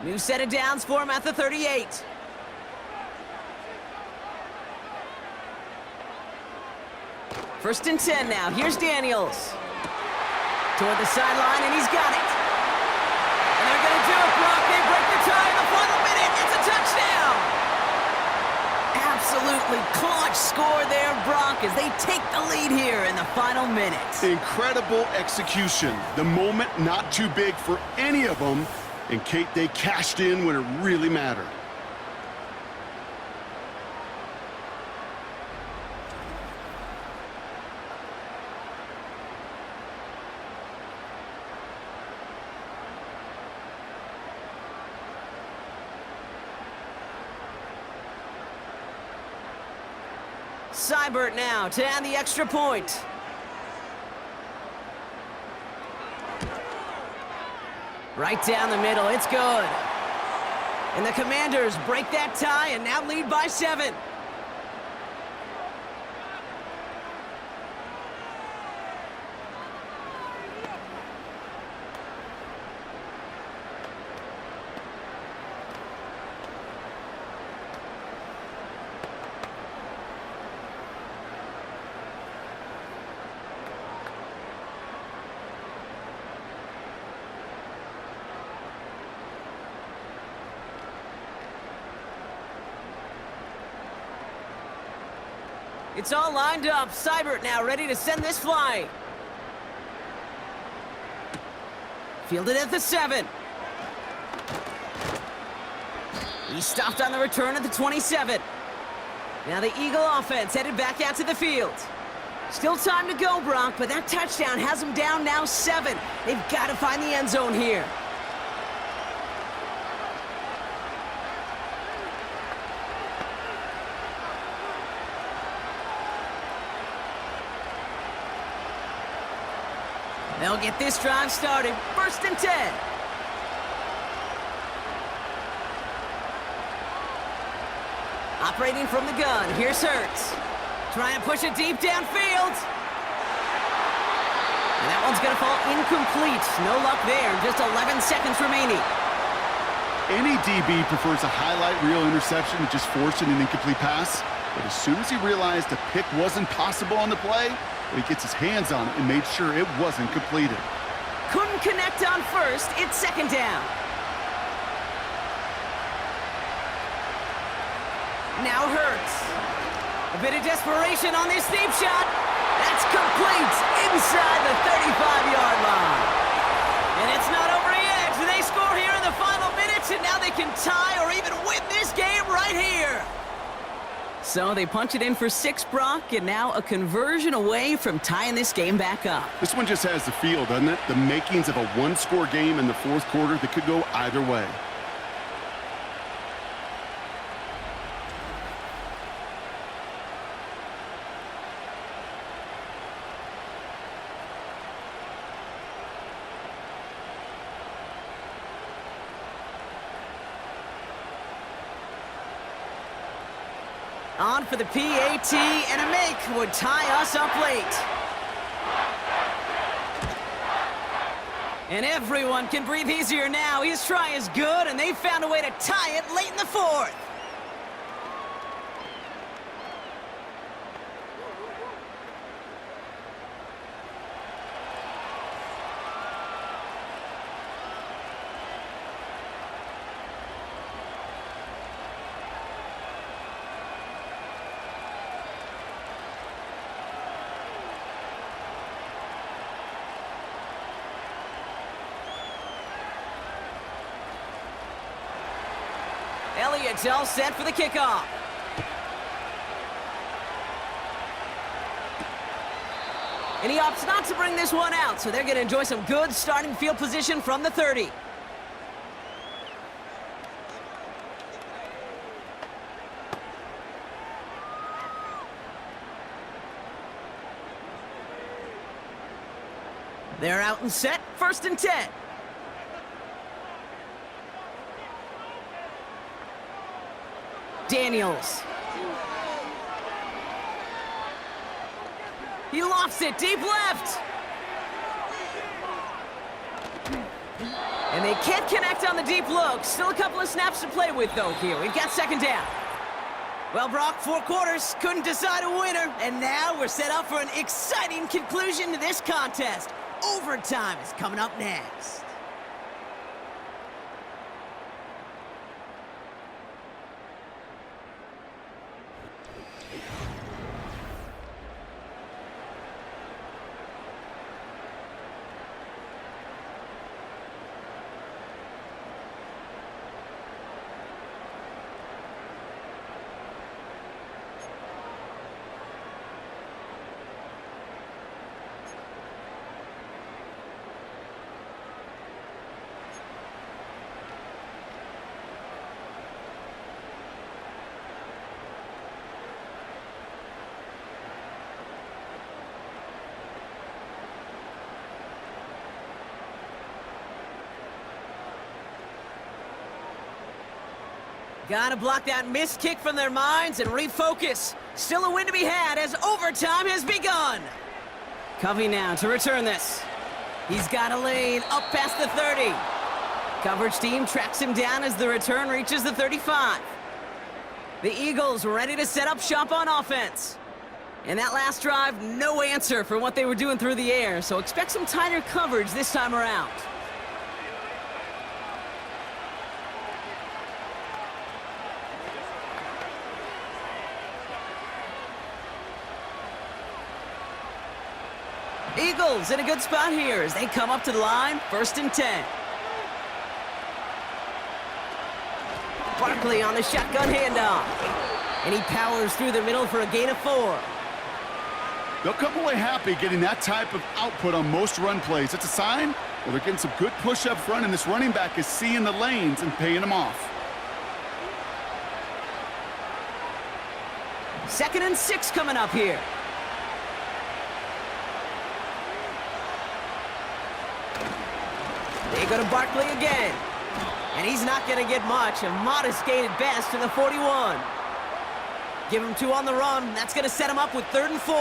New set of downs for him at the 38. First and 10 now. Here's Daniels. Toward the sideline, and he's got it. And they're going to do it, Brock. They break the tie in the final minute. It's a touchdown. Absolutely clutch score there, Brock, as they take the lead here in the final minute. Incredible execution. The moment not too big for any of them. And Kate, they cashed in when it really mattered. Seibert now to add the extra point. Right down the middle, it's good. And the Commanders break that tie and now lead by 7. It's all lined up. Seibert now ready to send this flying. Fielded at the 7. He stopped on the return at the 27. Now the Eagle offense headed back out to the field. Still time to go, Brock, but that touchdown has them down now 7. They've got to find the end zone here. They'll get this drive started. 1st and 10. Operating from the gun, here's Hurts. Try and push it deep downfield. And that one's going to fall incomplete. No luck there. Just 11 seconds remaining. Any DB prefers a highlight reel interception to just forcing an incomplete pass. But as soon as he realized a pick wasn't possible on the play, he gets his hands on it and made sure it wasn't completed. Couldn't connect on 1st. It's 2nd down. Now Hurts. A bit of desperation on this deep shot. That's complete inside the 35-yard line. And it's not over yet. They score here in the final minutes, and now they can tie or even win this game right here. So they punch it in for 6, Brock, and now a conversion away from tying this game back up. This one just has the feel, doesn't it? The makings of a one-score game in the 4th quarter that could go either way. On for the PAT, and a make would tie us up late. And everyone can breathe easier now. His try is good, and they found a way to tie it late in the 4th. Elliott's all set for the kickoff. And he opts not to bring this one out, so they're going to enjoy some good starting field position from the 30. They're out and set, 1st and 10. Daniels. He lofts it deep left. And they can't connect on the deep look. Still a couple of snaps to play with, though, here. We've got 2nd down. Well, Brock, 4 quarters, couldn't decide a winner. And now we're set up for an exciting conclusion to this contest. Overtime is coming up next. Gotta block that missed kick from their minds and refocus. Still a win to be had as overtime has begun. Covey now to return this. He's got a lane up past the 30. Coverage team tracks him down as the return reaches the 35. The Eagles ready to set up shop on offense. And that last drive, no answer for what they were doing through the air, so expect some tighter coverage this time around. Eagles in a good spot here as they come up to the line, 1st and 10. Barkley on the shotgun handoff. And he powers through the middle for a gain of 4. They'll come away happy getting that type of output on most run plays. It's a sign, well, they're getting some good push up front, and this running back is seeing the lanes and paying them off. 2nd and 6 coming up here. They go to Barkley again. And he's not going to get much. A modest gain at best to the 41. Give him 2 on the run. That's going to set him up with 3rd and 4.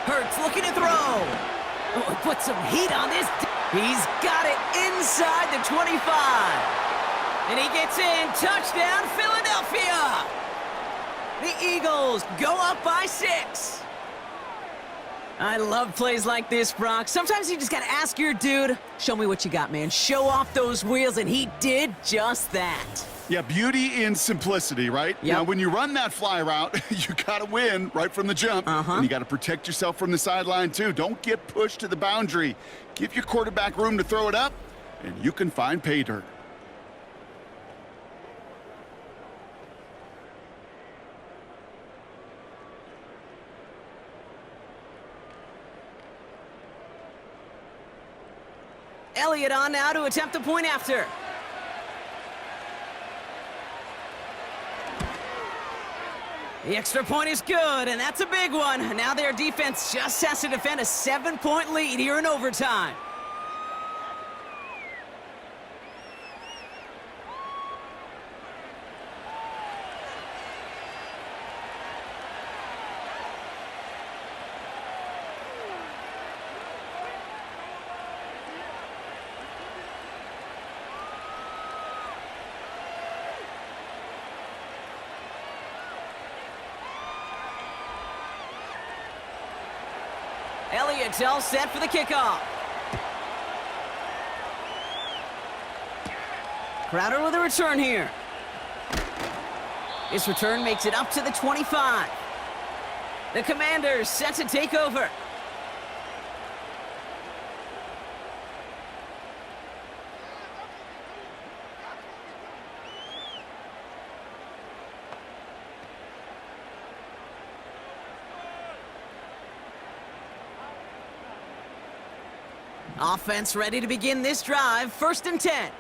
Hurts looking to throw. Oh, put some heat on this. He's got it inside the 25. And he gets in. Touchdown, Philadelphia. The Eagles go up by 6. I love plays like this, Brock. Sometimes you just got to ask your dude, show me what you got, man. Show off those wheels, and he did just that. Yeah, beauty in simplicity, right? Yep. Now, when you run that fly route, you got to win right from the jump. And you got to protect yourself from the sideline, too. Don't get pushed to the boundary. Give your quarterback room to throw it up, and you can find pay dirt. Elliott on now to attempt the point after. The extra point is good, and that's a big one. Now their defense just has to defend a 7-point lead here in overtime. Elliott's all set for the kickoff. Crowder with a return here. This return makes it up to the 25. The Commanders set to take over. Offense ready to begin this drive. 1st and 10.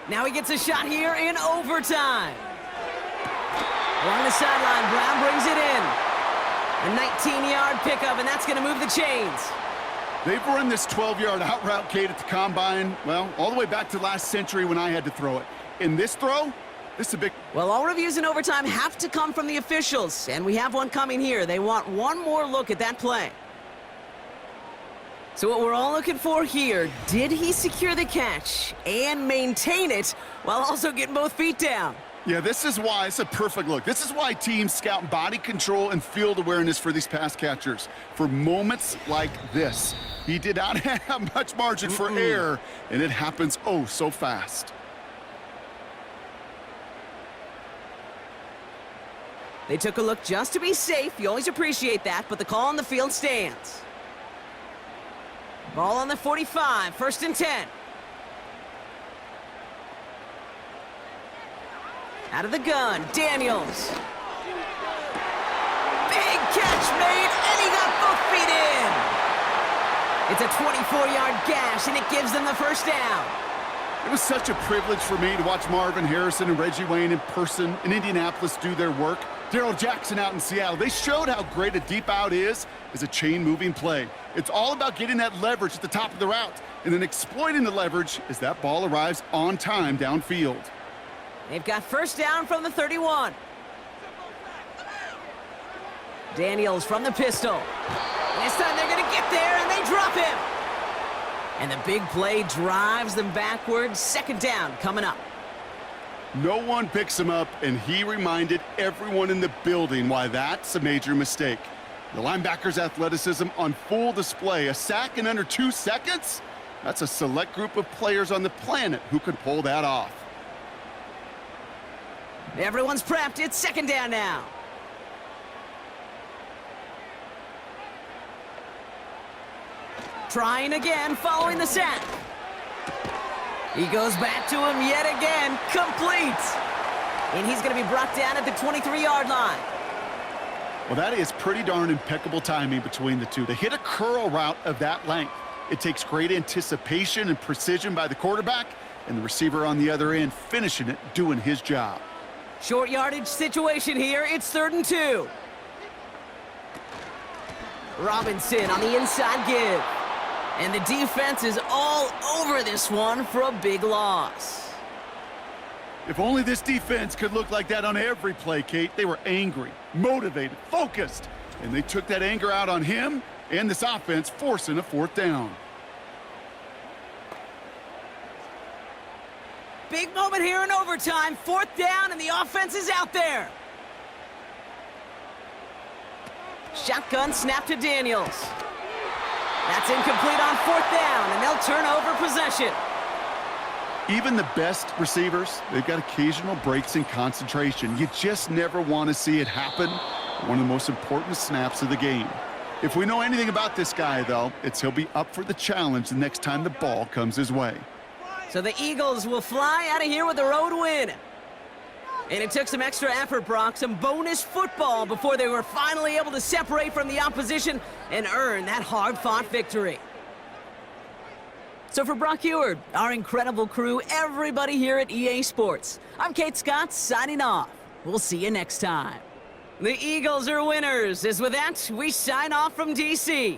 Now he gets a shot here in overtime. Along the sideline, Brown brings it in. A 19-yard pickup, and that's going to move the chains. They've run this 12-yard out route, Kate, at the combine, well, all the way back to last century when I had to throw it. In this throw, this is a big... Well, all reviews in overtime have to come from the officials, and we have one coming here. They want one more look at that play. So what we're all looking for here, did he secure the catch and maintain it while also getting both feet down? Yeah, this is why it's a perfect look. This is why teams scout body control and field awareness for these pass catchers. For moments like this, he did not have much margin for error, and it happens oh so fast. They took a look just to be safe. You always appreciate that, but the call on the field stands. Ball on the 45, 1st and 10. Out of the gun, Daniels. Big catch made, and he got both feet in. It's a 24-yard gash, and it gives them the 1st down. It was such a privilege for me to watch Marvin Harrison and Reggie Wayne in person in Indianapolis do their work. Darrell Jackson out in Seattle. They showed how great a deep out is as a chain-moving play. It's all about getting that leverage at the top of the route and then exploiting the leverage as that ball arrives on time downfield. They've got first down from the 31. Daniels from the pistol. This time they're going to get there, and they drop him. And the big play drives them backwards. Second down coming up. No one picks him up, and he reminded everyone in the building why that's a major mistake. The linebacker's athleticism on full display. A sack in under 2 seconds? That's a select group of players on the planet who could pull that off. Everyone's prepped. It's second down now. Trying again, following the sack. He goes back to him yet again, complete. And he's going to be brought down at the 23-yard line. Well, that is pretty darn impeccable timing between the two. They hit a curl route of that length. It takes great anticipation and precision by the quarterback, and the receiver on the other end finishing it, doing his job. Short yardage situation here. It's 3rd and 2. Robinson on the inside give. And the defense is all over this one for a big loss. If only this defense could look like that on every play, Kate. They were angry, motivated, focused, and they took that anger out on him and this offense, forcing a 4th down. Big moment here in overtime. 4th down, and the offense is out there. Shotgun snap to Daniels. That's incomplete on 4th down, and they'll turn over possession. Even the best receivers, they've got occasional breaks in concentration. You just never want to see it happen. One of the most important snaps of the game. If we know anything about this guy, though, it's he'll be up for the challenge the next time the ball comes his way. So the Eagles will fly out of here with a road win. And it took some extra effort, Brock, some bonus football before they were finally able to separate from the opposition and earn that hard-fought victory. So for Brock Heward, our incredible crew, everybody here at EA Sports, I'm Kate Scott signing off. We'll see you next time. The Eagles are winners. As with that, we sign off from DC.